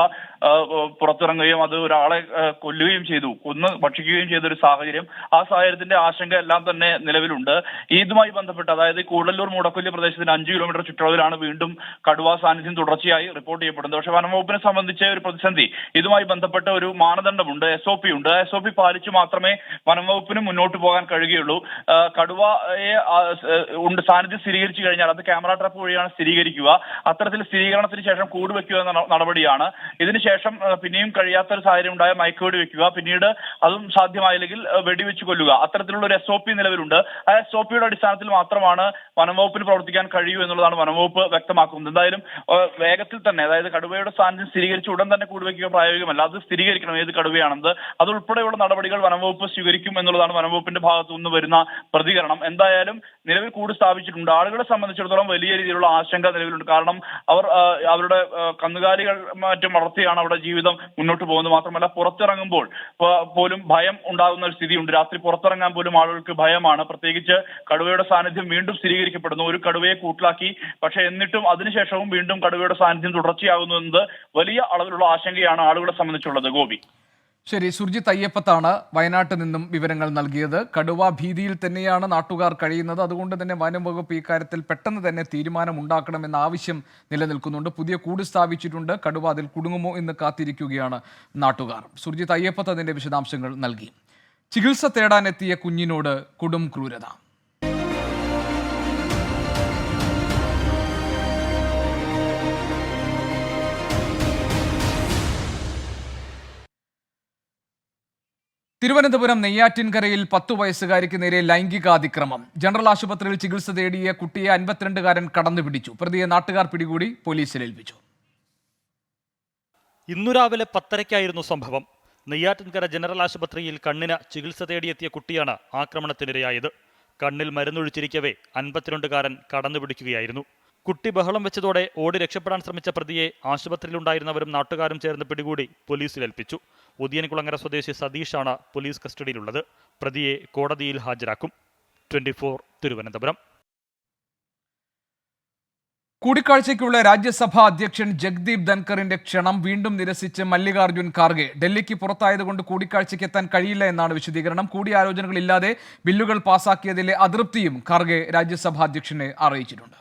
പുറത്തിറങ്ങുകയും അത് ഒരാളെ കൊല്ലുകയും ചെയ്തു, കൊന്ന് ഭക്ഷിക്കുകയും ചെയ്ത ഒരു സാഹചര്യം. ആ സാഹചര്യത്തിന്റെ ആശങ്ക എല്ലാം തന്നെ നിലവിലുണ്ട്. ഇതുമായി ബന്ധപ്പെട്ട്, അതായത് കൂടല്ലൂർ മൂടക്കൊല്ലി പ്രദേശത്തിന് 5 കിലോമീറ്റർ ചുറ്റളവിലാണ് വീണ്ടും കടുവ സാന്നിധ്യം തുടർച്ചയായി റിപ്പോർട്ട് ചെയ്യപ്പെടുന്നത്. പക്ഷേ വനംവകുപ്പിനെ സംബന്ധിച്ച ഒരു പ്രതിസന്ധി, ഇതുമായി ബന്ധപ്പെട്ട ഒരു മാനദണ്ഡമുണ്ട്, SOP ഉണ്ട്. SOP പാലിച്ചു മാത്രമേ വനംവകുപ്പിന് മുന്നോട്ട് പോകാൻ കഴിയുകയുള്ളൂ. കടുവയെ സാന്നിധ്യം സ്ഥിരീകരിച്ചു കഴിഞ്ഞാൽ അത് ക്യാമറ ട്രാപ്പ് വഴിയാണ് സ്ഥിരീകരിക്കുക. അത്തരത്തിൽ സ്ഥിരീകരണത്തിന് ശേഷം കൂട് വെക്കുക എന്ന നടപടിയാണ്. ഇതിനുശേഷം പിന്നെയും കഴിയാത്തൊരു സാഹചര്യം ഉണ്ടായ മയക്കുവെടി വെക്കുക, പിന്നീട് അതും സാധ്യമായില്ലെങ്കിൽ വെടിവെച്ച് കൊല്ലുക. അത്തരത്തിലുള്ള ഒരു SOP നിലവിലുണ്ട്. ആ SOPയുടെ അടിസ്ഥാനത്തിൽ മാത്രമാണ് വനംവകുപ്പിന് പ്രവർത്തിക്കാൻ കഴിയൂ എന്നുള്ളതാണ് വനംവകുപ്പ് വ്യക്തമാക്കുന്നത്. എന്തായാലും വേഗത്തിൽ തന്നെ, അതായത് കടുവയുടെ സാന്നിധ്യം സ്ഥിരീകരിച്ച് ഉടൻ തന്നെ കൂട് വെക്കുക പ്രായോഗികമല്ല. അത് സ്ഥിരീകരിക്കണം ഏത് കടുവയാണെന്ന്. അതുൾപ്പെടെയുള്ള നടപടി നടപടികൾ വനംവകുപ്പ് സ്വീകരിക്കും എന്നുള്ളതാണ് വനംവകുപ്പിന്റെ ഭാഗത്തു നിന്ന് വരുന്ന പ്രതികരണം. എന്തായാലും നിലവിൽ കൂട് സ്ഥാപിച്ചിട്ടുണ്ട്. ആളുകളെ സംബന്ധിച്ചിടത്തോളം വലിയ രീതിയിലുള്ള ആശങ്ക നിലവിലുണ്ട്. കാരണം അവർ അവരുടെ കന്നുകാലികൾ മറ്റും വളർത്തിയാണ് അവിടെ ജീവിതം മുന്നോട്ട് പോകുന്നത്. മാത്രമല്ല പുറത്തിറങ്ങുമ്പോൾ പോലും ഭയം ഉണ്ടാകുന്ന ഒരു സ്ഥിതിയുണ്ട്. രാത്രി പുറത്തിറങ്ങാൻ പോലും ആളുകൾക്ക് ഭയമാണ്. പ്രത്യേകിച്ച് കടുവയുടെ സാന്നിധ്യം വീണ്ടും സ്ഥിരീകരിക്കപ്പെടുന്നു. ഒരു കടുവയെ കൂട്ടിലാക്കി, പക്ഷേ എന്നിട്ടും അതിനുശേഷവും വീണ്ടും കടുവയുടെ സാന്നിധ്യം തുടർച്ചയാകുന്നു എന്നത് വലിയ അളവിലുള്ള ആശങ്കയാണ് ആളുകളെ സംബന്ധിച്ചുള്ളത്. ഗോപി. ശരി, സുർജിത്ത് അയ്യപ്പത്താണ് വയനാട്ടിൽ നിന്നും വിവരങ്ങൾ നൽകിയത്. കടുവ ഭീതിയിൽ തന്നെയാണ് നാട്ടുകാർ കഴിയുന്നത്. അതുകൊണ്ട് തന്നെ വനം വകുപ്പ് ഇക്കാര്യത്തിൽ പെട്ടെന്ന് തന്നെ തീരുമാനമുണ്ടാക്കണമെന്ന ആവശ്യം നിലനിൽക്കുന്നുണ്ട്. പുതിയ കൂട് സ്ഥാപിച്ചിട്ടുണ്ട്. കടുവ അതിൽ കുടുങ്ങുമോ എന്ന് കാത്തിരിക്കുകയാണ് നാട്ടുകാർ. സുർജിത്ത് അയ്യപ്പത്ത് അതിന്റെ വിശദാംശങ്ങൾ നൽകി. ചികിത്സ തേടാനെത്തിയ കുഞ്ഞിനോട് കൊടും ക്രൂരത. തിരുവനന്തപുരം നെയ്യാറ്റിൻകരയിൽ 10 വയസ്സുകാരിക്ക് നേരെ ലൈംഗികാതിക്രമം. ജനറൽ ആശുപത്രിയിൽ ചികിത്സ തേടിയ കുട്ടിയെ 52-കാരൻ കടന്നുപിടിച്ചു. പ്രതിയെ നാട്ടുകാർ പിടികൂടി പോലീസിൽ ഏൽപ്പിച്ചു. ഇന്നു രാവിലെ 10:30-ക്കായിരുന്നു സംഭവം. നെയ്യാറ്റിൻകര ജനറൽ ആശുപത്രിയിൽ കണ്ണിന് ചികിത്സ തേടിയെത്തിയ കുട്ടിയാണ് ആക്രമണത്തിനിരയായത്. കണ്ണിൽ മരുന്നൊഴിച്ചിരിക്കവേ 52-കാരൻ കടന്നുപിടിക്കുകയായിരുന്നു. കുട്ടി ബഹളം വെച്ചതോടെ ഓടി രക്ഷപ്പെടാൻ ശ്രമിച്ച പ്രതിയെ ആശുപത്രിയിലുണ്ടായിരുന്നവരും നാട്ടുകാരും ചേർന്ന് പിടികൂടി പോലീസിലേൽപ്പിച്ചു. ഉദിയൻകുളങ്ങര സ്വദേശി സതീഷാണ് പോലീസ് കസ്റ്റഡിയിലുള്ളത്. പ്രതിയെ കോടതിയിൽ ഹാജരാക്കും. 24 തിരുവനന്തപുരം. കൂടിക്കാഴ്ചയ്ക്കുള്ള രാജ്യസഭാ അധ്യക്ഷൻ ജഗ്ദീപ് ധൻഖറിന്റെ ക്ഷണം വീണ്ടും നിരസിച്ച് മല്ലികാർജ്ജുൻ ഖാർഗെ. ഡൽഹിക്ക് പുറത്തായതുകൊണ്ട് കൂടിക്കാഴ്ചയ്ക്ക് എത്താൻ കഴിയില്ല എന്നാണ് വിശദീകരണം. കൂടിയാലോചനകളില്ലാതെ ബില്ലുകൾ പാസാക്കിയതിലെ അതൃപ്തിയും ഖാർഗെ രാജ്യസഭാ അധ്യക്ഷനെ അറിയിച്ചിട്ടുണ്ട്.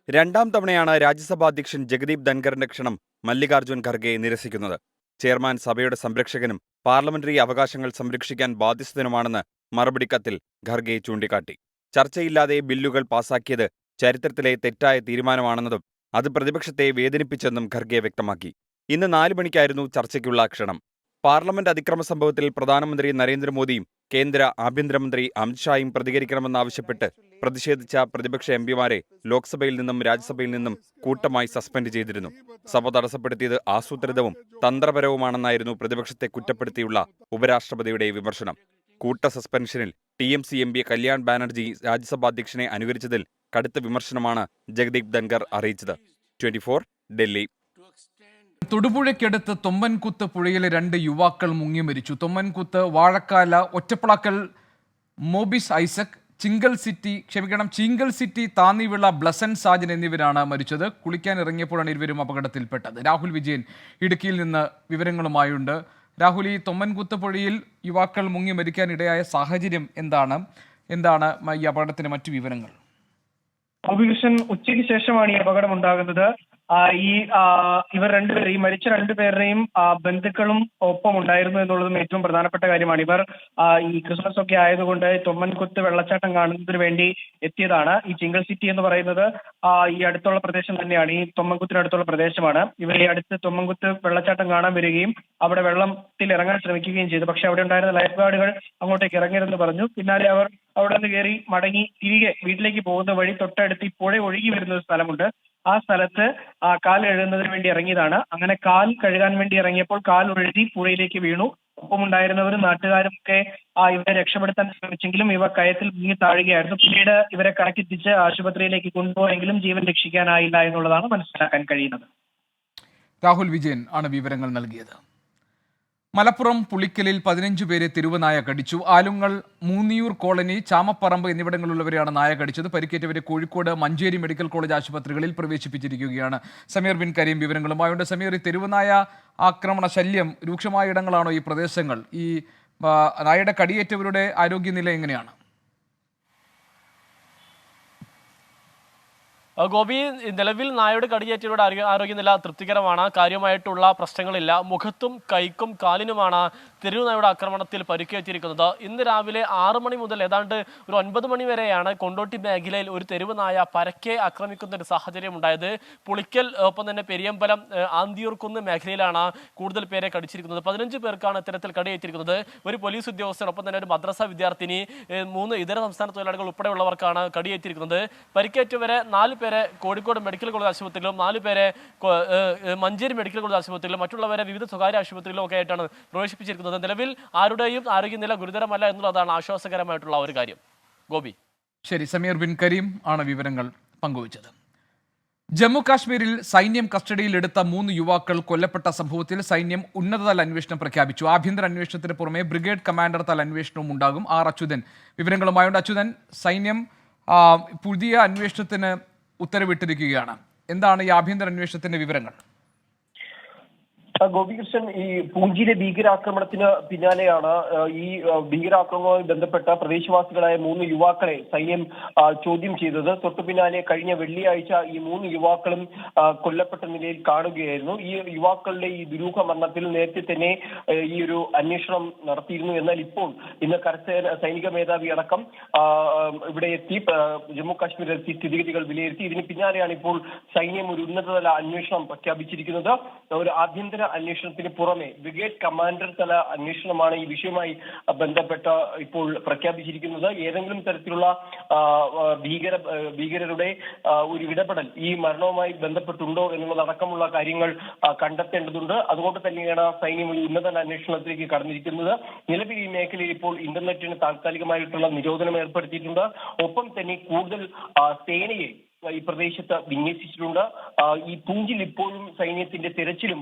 രണ്ടാം തവണയാണ് രാജ്യസഭാ അധ്യക്ഷൻ ജഗദീപ് ധൻഖറിന്റെ ക്ഷണം മല്ലികാർജ്ജുൻ ഖർഗെ നിരസിക്കുന്നത്. ചെയർമാൻ സഭയുടെ സംരക്ഷകനും പാർലമെന്ററി അവകാശങ്ങൾ സംരക്ഷിക്കാൻ ബാധ്യസ്ഥനുമാണെന്ന് മറുപടി കത്തിൽ ഖർഗെ ചൂണ്ടിക്കാട്ടി. ചർച്ചയില്ലാതെ ബില്ലുകൾ പാസാക്കിയത് ചരിത്രത്തിലെ തെറ്റായ തീരുമാനമാണെന്നതും അത് പ്രതിപക്ഷത്തെ വേദനിപ്പിച്ചെന്നും ഖർഗെ വ്യക്തമാക്കി. ഇന്ന് 4 മണിക്കായിരുന്നു ചർച്ചയ്ക്കുള്ള ക്ഷണം. പാർലമെന്റ് അതിക്രമ സംഭവത്തിൽ പ്രധാനമന്ത്രി നരേന്ദ്രമോദിയും കേന്ദ്ര ആഭ്യന്തരമന്ത്രി അമിത്ഷായും പ്രതികരിക്കണമെന്നാവശ്യപ്പെട്ട് പ്രതിഷേധിച്ച പ്രതിപക്ഷ എംപിമാരെ ലോക്സഭയിൽ നിന്നും രാജ്യസഭയിൽ നിന്നും കൂട്ടമായി സസ്പെൻഡ് ചെയ്തിരുന്നു. സഭ തടസ്സപ്പെടുത്തിയത് ആസൂത്രിതവും തന്ത്രപരവുമാണെന്നായിരുന്നു പ്രതിപക്ഷത്തെ കുറ്റപ്പെടുത്തിയുള്ള ഉപരാഷ്ട്രപതിയുടെ വിമർശനം. കൂട്ട സസ്പെൻഷനിൽ TMC MP കല്യാൺ ബാനർജി രാജ്യസഭാ അധ്യക്ഷനെ അനുകരിച്ചതിൽ കടുത്ത വിമർശനമാണ് ജഗദീപ് ധൻഖർ അറിയിച്ചത്. 24 ഡൽഹി. തൊടുപുഴയ്ക്കടുത്ത് തൊമ്മൻകുത്ത് പുഴയിലെ 2 യുവാക്കൾ മുങ്ങി മരിച്ചു. തൊമ്മൻകുത്ത് വാഴക്കാല ഒറ്റപ്പളക്കൽ മോബിസ് ഐസക്, ചീങ്കൽ സിറ്റി താന്നിവിള ബ്ലസൻ സാജൻ എന്നിവരാണ് മരിച്ചത്. കുളിക്കാൻ ഇറങ്ങിയപ്പോഴാണ് ഇരുവരും അപകടത്തിൽപ്പെട്ടത്. രാഹുൽ വിജയൻ ഇടുക്കിയിൽ നിന്ന് വിവരങ്ങളുമായുണ്ട്. രാഹുൽ, ഈ തൊമ്മൻകുത്ത് പുഴയിൽ യുവാക്കൾ മുങ്ങി മരിക്കാനിടയായ സാഹചര്യം എന്താണ് ഈ അപകടത്തിന് മറ്റു വിവരങ്ങൾ? ഉച്ചയ്ക്ക് ശേഷമാണ് ഈ അപകടം ഉണ്ടാകുന്നത്. ഇവർ രണ്ടുപേരും, ഈ മരിച്ച രണ്ടുപേരുടെയും ബന്ധുക്കളും ഒപ്പം ഉണ്ടായിരുന്നു എന്നുള്ളതും ഏറ്റവും പ്രധാനപ്പെട്ട കാര്യമാണ്. ഇവർ ഈ ക്രിസ്മസ് ഒക്കെ ആയതുകൊണ്ട് തൊമ്മൻകുത്ത് വെള്ളച്ചാട്ടം കാണുന്നതിന് വേണ്ടി എത്തിയതാണ്. ഈ ചിങ്കൽ സിറ്റി എന്ന് പറയുന്നത് ഈ അടുത്തുള്ള പ്രദേശം തന്നെയാണ്. ഈ തൊമ്മൻകുത്തിനടുത്തുള്ള പ്രദേശമാണ്. ഇവർ ഈ അടുത്ത് തൊമ്മൻകുത്ത് വെള്ളച്ചാട്ടം കാണാൻ വരികയും അവിടെ വെള്ളത്തിൽ ഇറങ്ങാൻ ശ്രമിക്കുകയും ചെയ്തു. പക്ഷെ അവിടെ ഉണ്ടായിരുന്ന ലൈഫ് ഗാർഡുകൾ അങ്ങോട്ടേക്ക് ഇറങ്ങരുതെന്ന് പറഞ്ഞു. പിന്നാലെ അവർ അവിടെ നിന്ന് കയറി മടങ്ങി തിരികെ വീട്ടിലേക്ക് പോകുന്ന വഴി തൊട്ടടുത്ത് ഈ പുഴ ഒഴുകി വരുന്ന ഒരു സ്ഥലമുണ്ട്. ആ സ്ഥലത്ത് കാൽ കഴുകുന്നതിന് വേണ്ടി ഇറങ്ങിയതാണ്. അങ്ങനെ കാൽ കഴുകാൻ വേണ്ടി ഇറങ്ങിയപ്പോൾ കാൽ ഒഴുകി പുഴയിലേക്ക് വീണു. ഒപ്പമുണ്ടായിരുന്നവരും നാട്ടുകാരും ഒക്കെ ഇവരെ രക്ഷപ്പെടുത്താൻ ശ്രമിച്ചെങ്കിലും ഇവ കയത്തിൽ മുങ്ങി താഴുകയായിരുന്നു. പിന്നീട് ഇവരെ കണക്കെത്തിച്ച് ആശുപത്രിയിലേക്ക് കൊണ്ടുപോയെങ്കിലും ജീവൻ രക്ഷിക്കാനായില്ല എന്നുള്ളതാണ് മനസ്സിലാക്കാൻ കഴിയുന്നത്. രാഹുൽ വിജയൻ ആണ് വിവരങ്ങൾ നൽകിയത്. മലപ്പുറം പുളിക്കലിൽ 15 പേരെ തെരുവ് നായ കടിച്ചു. ആലുങ്ങൽ മൂന്നിയൂർ കോളനി, ചാമപ്പറമ്പ് എന്നിവിടങ്ങളിലുള്ളവരെയാണ് നായ കടിച്ചത്. പരിക്കേറ്റവരെ കോഴിക്കോട് മഞ്ചേരി മെഡിക്കൽ കോളേജ് ആശുപത്രികളിൽ പ്രവേശിപ്പിച്ചിരിക്കുകയാണ്. സമീർ ബിൻ കരീം വിവരങ്ങളുമായുണ്ട്. സമീർ, ഈ തെരുവ് നായ ആക്രമണ ശല്യം രൂക്ഷമായ ഇടങ്ങളാണോ ഈ പ്രദേശങ്ങൾ? ഈ നായയുടെ കടിയേറ്റവരുടെ ആരോഗ്യനില എങ്ങനെയാണ്? ഗോപി, നിലവിൽ നായയുടെ കടിയേറ്റവരുടെ ആരോഗ്യനില തൃപ്തികരമാണ്. കാര്യമായിട്ടുള്ള പ്രശ്നങ്ങളില്ല. മുഖത്തും കൈക്കും കാലിനുമാണ് തെരുവ് നായയുടെ ആക്രമണത്തിൽ പരിക്കേറ്റിരിക്കുന്നത്. ഇന്ന് രാവിലെ 6 മണി മുതൽ ഏതാണ്ട് ഒരു 9 മണി വരെയാണ് കൊണ്ടോട്ടി മേഖലയിൽ ഒരു തെരുവ് നായ പരക്കെ ആക്രമിക്കുന്ന ഒരു സാഹചര്യം ഉണ്ടായത്. പുളിക്കൽ ഒപ്പം തന്നെ പെരിയമ്പലം, ആന്തിയൂർക്കുന്ന് മേഖലയിലാണ് കൂടുതൽ പേരെ കടിച്ചിരിക്കുന്നത്. 15 പേർക്കാണ് ഇത്തരത്തിൽ കടിയേറ്റിരിക്കുന്നത്. ഒരു പോലീസ് ഉദ്യോഗസ്ഥർ, ഒപ്പം തന്നെ ഒരു മദ്രസ വിദ്യാർത്ഥിനി, 3 ഇതര സംസ്ഥാന തൊഴിലാളികൾ ഉൾപ്പെടെയുള്ളവർക്കാണ് കടിയേറ്റിരിക്കുന്നത്. പരിക്കേറ്റവരെ 4 പേരെ പേരെ കോഴിക്കോട് മെഡിക്കൽ കോളേജ് ആശുപത്രിയിലും 4 പേരെ മഞ്ചേരി മെഡിക്കൽ കോളേജ് ആശുപത്രിയിലും മറ്റുള്ളവരെ വിവിധ സ്വകാര്യ ആശുപത്രിയിലും ഒക്കെ ആയിട്ടാണ് പ്രവേശിപ്പിച്ചിരിക്കുന്നത്. നിലവിൽ ആരുടെയും ആരോഗ്യനില ഗുരുതരമല്ല എന്നുള്ളതാണ് ആശ്വാസകരമായിട്ടുള്ള ഒരു കാര്യം. ഗോപി. ശരി, സമീർ ബിൻ കരീം ആണ് വിവരങ്ങൾ പങ്കുവച്ചത്. ജമ്മു കാശ്മീരിൽ സൈന്യം കസ്റ്റഡിയിലെടുത്ത 3 യുവാക്കൾ കൊല്ലപ്പെട്ട സംഭവത്തിൽ സൈന്യം ഉന്നതതല അന്വേഷണം പ്രഖ്യാപിച്ചു. ആഭ്യന്തര അന്വേഷണത്തിന് പുറമെ ബ്രിഗേഡ് കമാൻഡർ തല അന്വേഷണവും ഉണ്ടാകും. ആർ അച്യുതൻ വിവരങ്ങളുമായുണ്ട്. അച്യുതൻ, സൈന്യം പുതിയ അന്വേഷണത്തിന് ഉത്തരവിട്ടിരിക്കുകയാണ്. എന്താണ് ഈ ആഭ്യന്തര അന്വേഷണത്തിന്റെ വിവരങ്ങൾ? ഗോപികൃഷ്ണൻ, ഈ പൂഞ്ചിയിലെ ഭീകരാക്രമണത്തിന് പിന്നാലെയാണ് ഈ ഭീകരാക്രമണവുമായി ബന്ധപ്പെട്ട പ്രദേശവാസികളായ 3 യുവാക്കളെ സൈന്യം ചോദ്യം ചെയ്തത്. തൊട്ടു പിന്നാലെ കഴിഞ്ഞ വെള്ളിയാഴ്ച ഈ 3 യുവാക്കളും കൊല്ലപ്പെട്ട നിലയിൽ കാണുകയായിരുന്നു. ഈ യുവാക്കളുടെ ഈ ദുരൂഹ മരണത്തിൽ നേരത്തെ തന്നെ ഈ ഒരു അന്വേഷണം നടത്തിയിരുന്നു. എന്നാൽ ഇപ്പോൾ ഇന്ന് സൈനിക മേധാവി അടക്കം ഇവിടെ എത്തി ജമ്മു കാശ്മീരിലെത്തി സ്ഥിതിഗതികൾ വിലയിരുത്തി. ഇതിന് പിന്നാലെയാണ് ഇപ്പോൾ സൈന്യം ഒരു ഉന്നതതല അന്വേഷണം പ്രഖ്യാപിച്ചിരിക്കുന്നത്. ഒരു ആഭ്യന്തര അന്വേഷണത്തിന് പുറമെ ബ്രിഗേഡ് കമാൻഡർ തല അന്വേഷണമാണ് ഈ വിഷയവുമായി ബന്ധപ്പെട്ട ഇപ്പോൾ പ്രഖ്യാപിച്ചിരിക്കുന്നത്. ഏതെങ്കിലും തരത്തിലുള്ള ഭീകരരുടെ ഒരു ഇടപെടൽ ഈ മരണവുമായി ബന്ധപ്പെട്ടുണ്ടോ എന്നുള്ളതടക്കമുള്ള കാര്യങ്ങൾ കണ്ടെത്തേണ്ടതുണ്ട്. അതുകൊണ്ട് തന്നെയാണ് സൈന്യം ഒരു ഉന്നത അന്വേഷണത്തിലേക്ക് കടന്നിരിക്കുന്നത്. നിലവിൽ ഈ മേഖലയിൽ ഇപ്പോൾ ഇന്റർനെറ്റിന് താൽക്കാലികമായിട്ടുള്ള നിരോധനം ഏർപ്പെടുത്തിയിട്ടുണ്ട്. ഒപ്പം തന്നെ കൂടുതൽ സേനയെ ഈ പ്രദേശത്ത് വിന്യസിച്ചിട്ടുണ്ട്. ഈ പൂഞ്ചിൽ ഇപ്പോഴും സൈന്യത്തിന്റെ തെരച്ചിലും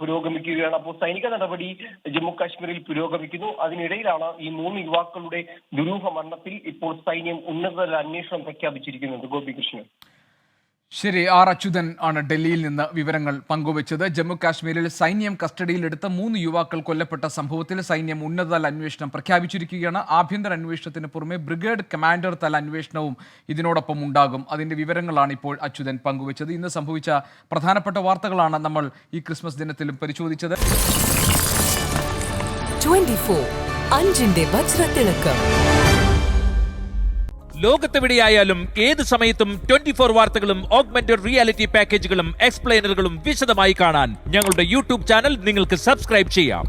പുരോഗമിക്കുകയാണ്. അപ്പോൾ സൈനിക നടപടി ജമ്മു കാശ്മീരിൽ പുരോഗമിക്കുന്നു. അതിനിടയിലാണ് ഈ 3 യുവാക്കളുടെ ദുരൂഹ മരണത്തിൽ ഇപ്പോൾ സൈന്യം ഉന്നതതല അന്വേഷണം പ്രഖ്യാപിച്ചിരിക്കുന്നത്. ഗോപികൃഷ്ണൻ. ശരി, ആർ അച്യുതൻ ആണ് ഡൽഹിയിൽ നിന്ന് വിവരങ്ങൾ പങ്കുവച്ചത്. ജമ്മു കാശ്മീരിൽ സൈന്യം കസ്റ്റഡിയിലെടുത്ത 3 യുവാക്കൾ കൊല്ലപ്പെട്ട സംഭവത്തിൽ സൈന്യം ഉന്നതതല അന്വേഷണം പ്രഖ്യാപിച്ചിരിക്കുകയാണ്. ആഭ്യന്തര അന്വേഷണത്തിന് പുറമെ ബ്രിഗേഡ് കമാൻഡർ തല അന്വേഷണവും ഇതിനോടൊപ്പം ഉണ്ടാകും. അതിന്റെ വിവരങ്ങളാണ് ഇപ്പോൾ അച്യുതൻ പങ്കുവച്ചത്. ഇന്ന് സംഭവിച്ച പ്രധാനപ്പെട്ട വാർത്തകളാണ് നമ്മൾ ഈ ക്രിസ്മസ് ദിനത്തിലും പരിശോധിച്ചത്. 24 അഞ്ചിന്റെ വജ്രത്തിളക്കം. ലോകത്തെവിടെയായാലും ഏത് സമയത്തും 24 വാർത്തകളും ഓഗ്മെന്റഡ് റിയാലിറ്റി പാക്കേജുകളും എക്സ്പ്ലെയിനറുകളും വിശദമായി കാണാൻ ഞങ്ങളുടെ യൂട്യൂബ് ചാനൽ നിങ്ങൾക്ക് സബ്സ്ക്രൈബ് ചെയ്യാം.